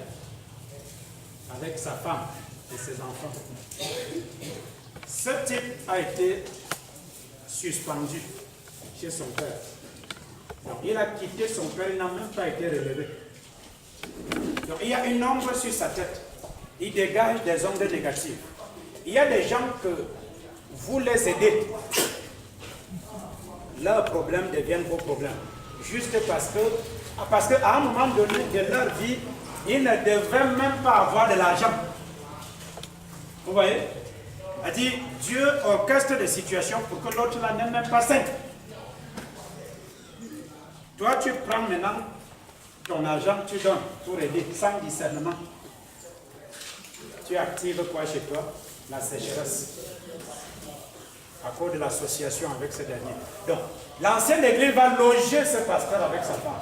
avec sa femme et ses enfants. Ce type a été suspendu chez son père. Donc, il a quitté son père, il n'a même pas été relevé. Donc, il y a une ombre sur sa tête. Il dégage des ondes négatives. Il y a des gens que vous les aidez. Leurs problèmes deviennent vos problèmes. Juste parce qu'à un moment donné de leur vie, ils ne devaient même pas avoir de l'argent. Vous voyez? Elle dit, Dieu orchestre des situations pour que l'autre là n'ait même pas sain. Toi, tu prends maintenant ton argent, tu donnes pour aider sans discernement. Tu actives quoi chez toi? La sécheresse. À cause de l'association avec ce dernier. Donc, l'ancienne église va loger ce pasteur avec sa femme.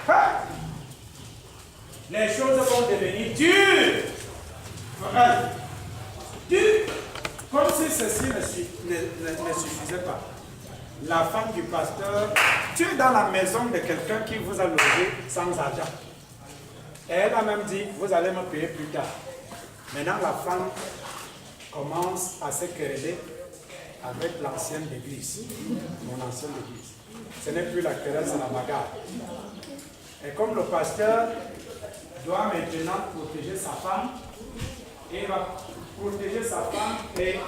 Ha! Les choses vont devenir dures pour elle. Dures. Comme si ceci ne suffisait pas. La femme du pasteur, tu es dans la maison de quelqu'un qui vous a logé sans argent. Et elle a même dit, vous allez me payer plus tard. Maintenant, la femme commence à se quereller avec l'ancienne église, mon ancienne église. Ce n'est plus la querelle, c'est la bagarre. Et comme le pasteur doit maintenant protéger sa femme, il va protéger sa femme, mais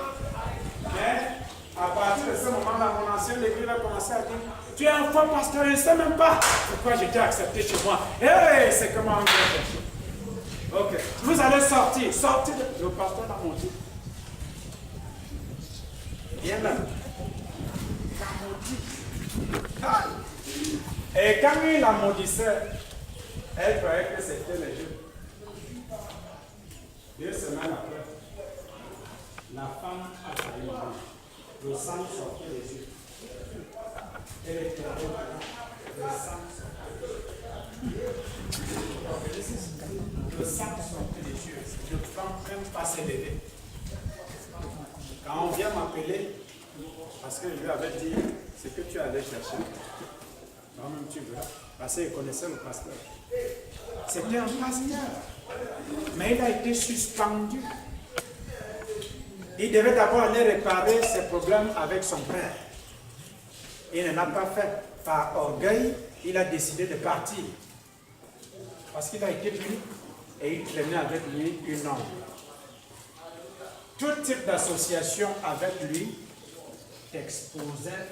à partir de ce moment-là, mon ancienne église va commencer à dire, tu es un faux pasteur, je ne sais même pas pourquoi j'étais accepté chez moi. Hey, c'est comment on vient chercher. Ok, vous allez sortir, sortir de... Le pasteur l'a monté. Viens là. Et quand il la maudissait, elle croyait que c'était les jeux. 2 semaines après, la femme a failli mourir. Le sang sortait des yeux. Elle est tombée là. Le sang sortait. Le sang sortait des yeux. Je ne peux même pas s'élever. Quand on vient m'appeler, parce que je lui avais dit ce que tu allais chercher, toi-même tu veux, parce qu'il connaissait le pasteur. C'était un pasteur, mais il a été suspendu. Il devait d'abord aller réparer ses problèmes avec son père. Il ne l'a pas fait. Par orgueil, il a décidé de partir. Parce qu'il a été pris et il traînait avec lui une ombre. Tout type d'association avec lui t'exposait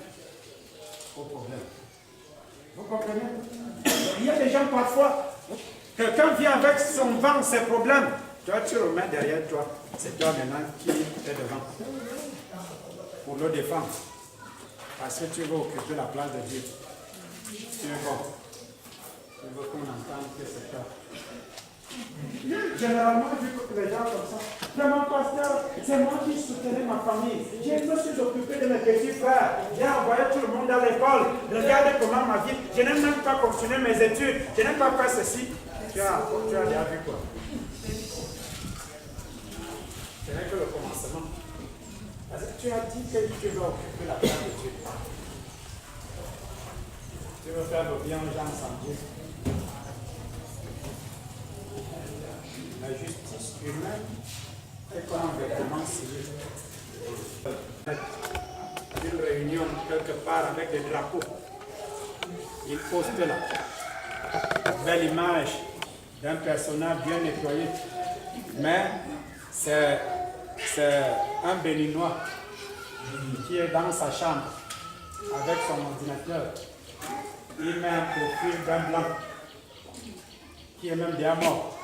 au problème. Vous comprenez? Il y a des gens parfois, quelqu'un vient avec son vent, ses problèmes. Toi, tu remets derrière toi. C'est toi maintenant qui est devant. Pour le défendre. Parce que tu veux occuper la place de Dieu. Tu es bon. Tu veux qu'on entende que c'est toi. Généralement, vu que les gens comme ça, mais mon pasteur, c'est moi qui soutenais ma famille. Je me suis occupé de mes petits frères. J'ai envoyé tout le monde à l'école. Regardez comment ma vie. Je n'ai même pas continué mes études. Je n'ai pas fait ceci. Tu as déjà vu quoi? Ce n'est que le commencement. Parce que tu as dit que tu veux occuper la place de Dieu. Tu veux faire le bien aux gens sans Dieu. La justice humaine est comme un vêtement civil. Une réunion quelque part avec des drapeaux. Il poste là. Belle image d'un personnage bien nettoyé. Mais c'est un Béninois qui est dans sa chambre avec son ordinateur. Il met un profil d'un blanc qui est même bien mort.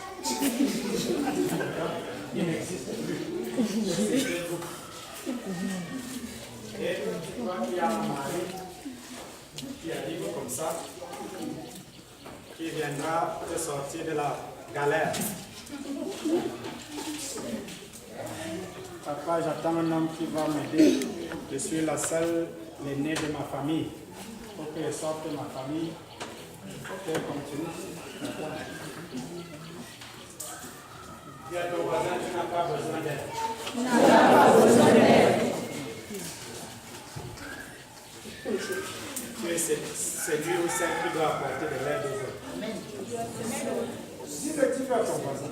Il n'existe plus. Et tu vois qu'il y a un mari qui arrive comme ça, qui viendra te sortir de la galère. Papa, j'attends un homme qui va m'aider. Je suis la seule, l'aînée de ma famille. Il faut que je sorte de ma famille. Ok, continue. Dis à ton voisin, tu n'as pas besoin d'aide. Tu n'as pas besoin d'aide. Tu es celui ou celle qui doit apporter de l'aide aux autres. Si le type à ton voisin.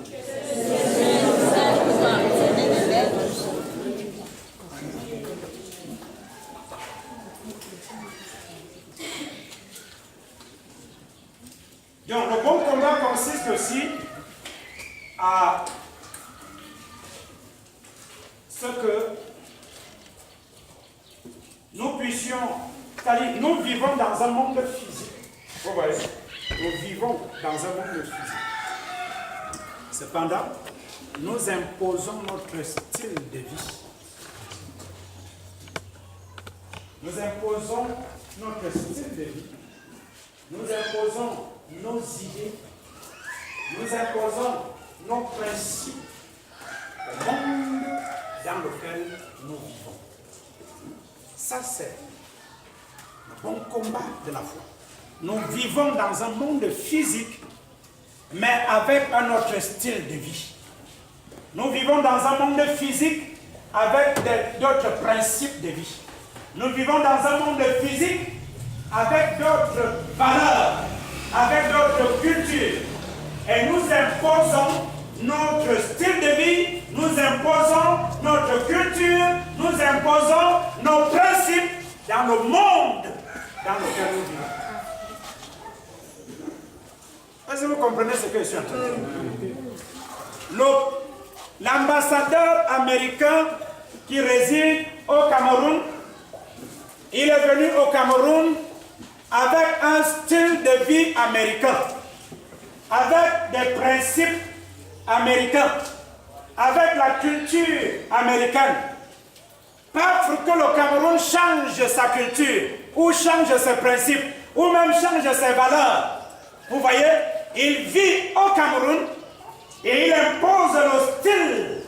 Donc, le bon combat consiste aussi à ce que nous puissions, c'est-à-dire nous vivons dans un monde physique. Vous voyez, nous vivons dans un monde physique. Cependant, nous imposons notre style de vie. Nous imposons notre style de vie. Nous imposons nos idées. Nous imposons nos principes au monde dans lequel nous vivons. Ça, c'est le bon combat de la foi. Nous vivons dans un monde physique, mais avec un autre style de vie. Nous vivons dans un monde physique avec d'autres principes de vie. Nous vivons dans un monde physique avec d'autres valeurs, avec d'autres cultures. Et nous imposons notre style de vie, nous imposons notre culture, nous imposons nos principes dans le monde dans lequel nous vivons. Est-ce que vous comprenez ce que je suis en train de dire? L'ambassadeur américain qui réside au Cameroun, il est venu au Cameroun avec un style de vie américain, avec des principes américains, avec la culture américaine. Pas pour que le Cameroun change sa culture, ou change ses principes, ou même change ses valeurs. Vous voyez, il vit au Cameroun et il impose le style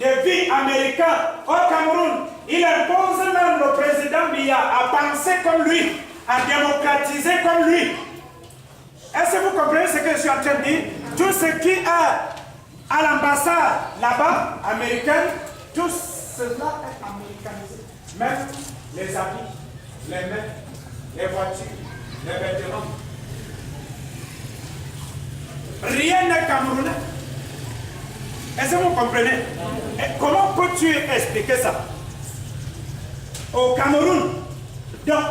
de vie américain au Cameroun. Il impose même le président Biya à penser comme lui, à démocratiser comme lui. Est-ce que vous comprenez ce que je suis en train de dire? Tout ce qui est à l'ambassade là-bas, américaine, tout cela est américanisé. Même les habits, les mains, les voitures, les vêtements. Rien n'est camerounais. Est-ce que vous comprenez? Et comment peux-tu expliquer ça? Au Cameroun. Donc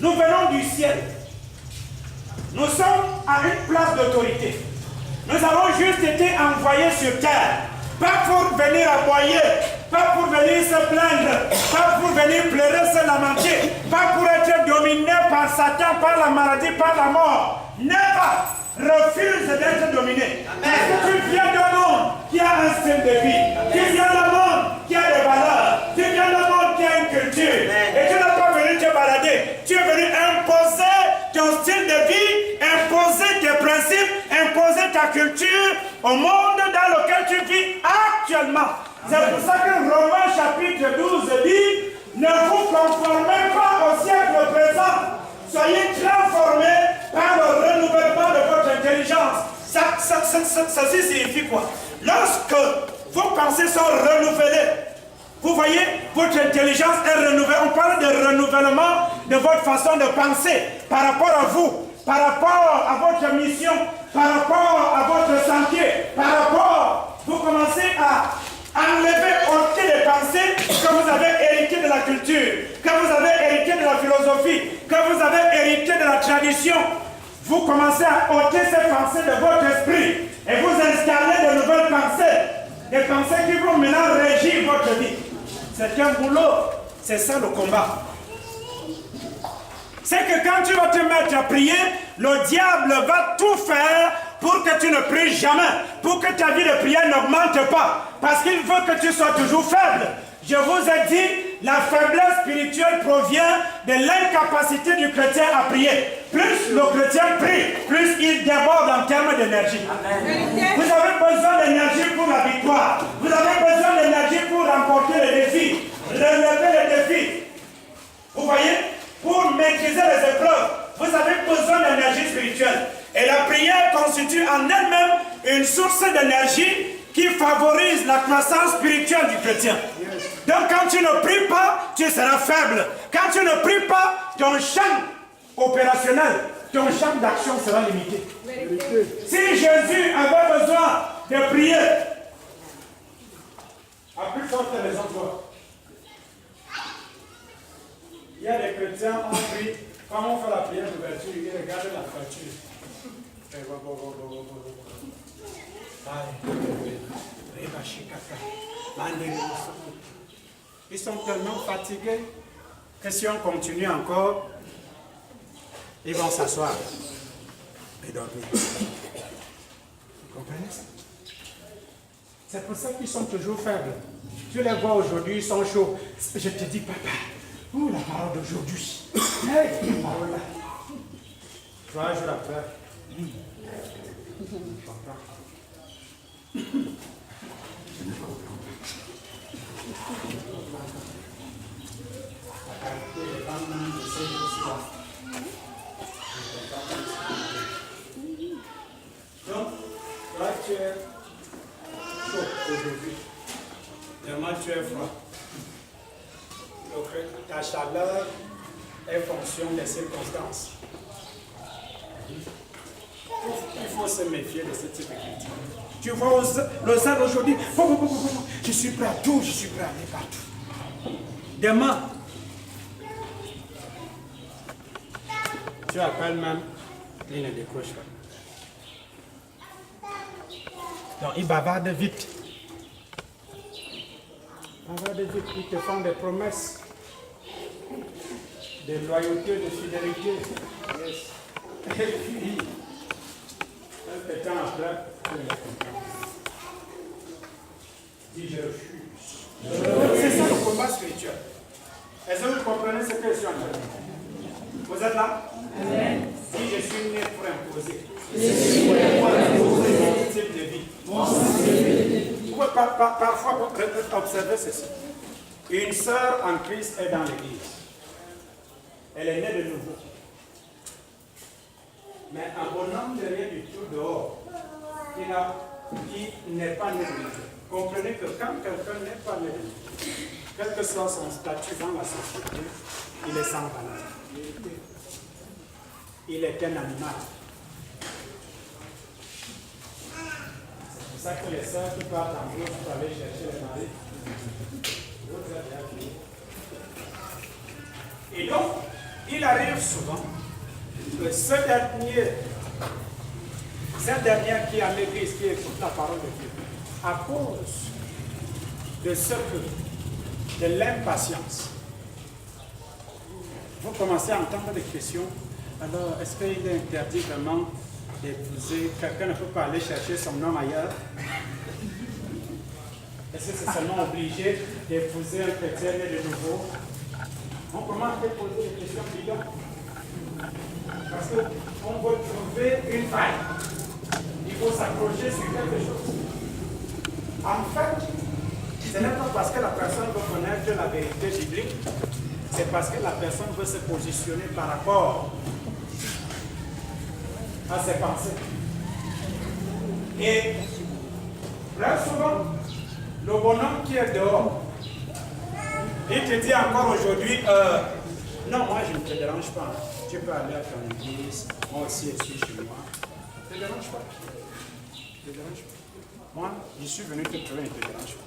nous venons du ciel. Nous sommes à une place d'autorité. Nous avons juste été envoyés sur terre. Pas pour venir aboyer, pas pour venir se plaindre, pas pour venir pleurer, se lamenter, pas pour être dominé par Satan, par la maladie, par la mort. Never refuse d'être dominé. Parce que tu viens culture, au monde dans lequel tu vis actuellement. C'est pour ça que Romains chapitre 12 dit, ne vous conformez pas au siècle présent, soyez transformés par le renouvellement de votre intelligence. Ceci signifie quoi? Lorsque vos pensées sont renouvelées, vous voyez, votre intelligence est renouvelée. On parle de renouvellement de votre façon de penser par rapport à vous, par rapport à votre mission, par rapport à votre sentier, par rapport, vous commencez à enlever, ôter les pensées que vous avez héritées de la culture, que vous avez héritées de la philosophie, que vous avez héritées de la tradition. Vous commencez à ôter ces pensées de votre esprit et vous installez de nouvelles pensées, des pensées qui vont maintenant régir votre vie. C'est un boulot, c'est ça le combat. C'est que quand tu vas te mettre à prier, le diable va tout faire pour que tu ne pries jamais, pour que ta vie de prière n'augmente pas, parce qu'il veut que tu sois toujours faible. Je vous ai dit, la faiblesse spirituelle provient de l'incapacité du chrétien à prier. Plus le chrétien prie, plus il déborde en termes d'énergie. Vous avez besoin d'énergie pour la victoire. Vous avez besoin d'énergie pour remporter les défis, relever les défis. Vous voyez? Pour maîtriser les épreuves, vous avez besoin d'énergie spirituelle. Et la prière constitue en elle-même une source d'énergie qui favorise la croissance spirituelle du chrétien. Donc quand tu ne pries pas, tu seras faible. Quand tu ne pries pas, ton champ opérationnel, ton champ d'action sera limité. Si Jésus avait besoin de prier, à plus forte raison toi. Il y a des chrétiens, on prie, quand on fait la prière d'ouverture, ils regardent la voiture. Ils sont tellement fatigués que si on continue encore, ils vont s'asseoir et dormir. Vous comprenez ça? C'est pour ça qu'ils sont toujours faibles. Tu les vois aujourd'hui, ils sont chauds. Je te dis, papa, où la parole d'aujourd'hui? Hey, la parole là. 3 jours après. Donc, là tu es chaud aujourd'hui. Demain tu es froid. Donc, ta chaleur est fonction des circonstances. Il faut se méfier de ce type d'écriture. Tu vois le zèle aujourd'hui, je suis prêt à tout, je suis prêt à aller partout. Demain, tu appelles même, il ne décroche pas. Donc il bavarde vite. Ils te font des promesses de loyauté, de fidélité. Yes. Et puis, quelques temps après, tu les comprends. Dis je refuse. C'est ça le combat spirituel. Est-ce que vous comprenez ce que je suis en train de dire? Vous êtes là? Amen. Si je suis né pour imposer. Mon type de vie. Vous pouvez parfois observer ceci. Une sœur en Christ est dans l'église. Elle est née de nouveau. Mais un bonhomme de rien du tout dehors, qui n'est pas né de nouveau. Comprenez que quand quelqu'un n'est pas né de nouveau, quel que soit son statut dans la société, il est sans valeur. Il est un animal. C'est pour ça que les sœurs qui partent en groupe pour aller chercher les maris, vous êtes bien fini. Et donc, il arrive souvent que cette dernière qui est à l'église, qui écoute la parole de Dieu, à cause de l'impatience, vous commencez à entendre des questions. Alors, est-ce qu'il est interdit vraiment d'épouser? Quelqu'un ne peut pas aller chercher son homme ailleurs? Est-ce que c'est seulement obligé d'épouser un chrétien né de nouveau? On commence à poser des questions bidons. Parce qu'on veut trouver une faille. faut s'accrocher sur quelque chose. En fait, ce n'est pas parce que la personne veut connaître la vérité biblique, c'est parce que la personne veut se positionner par rapport à ses pensées. Et très souvent, le bonhomme qui est dehors, il te dit encore aujourd'hui, non, moi je ne te dérange pas. Tu peux aller à ton église, moi aussi je suis chez moi. Ne te dérange pas. Ne te dérange pas. Moi, je suis venu te trouver, ne te dérange pas.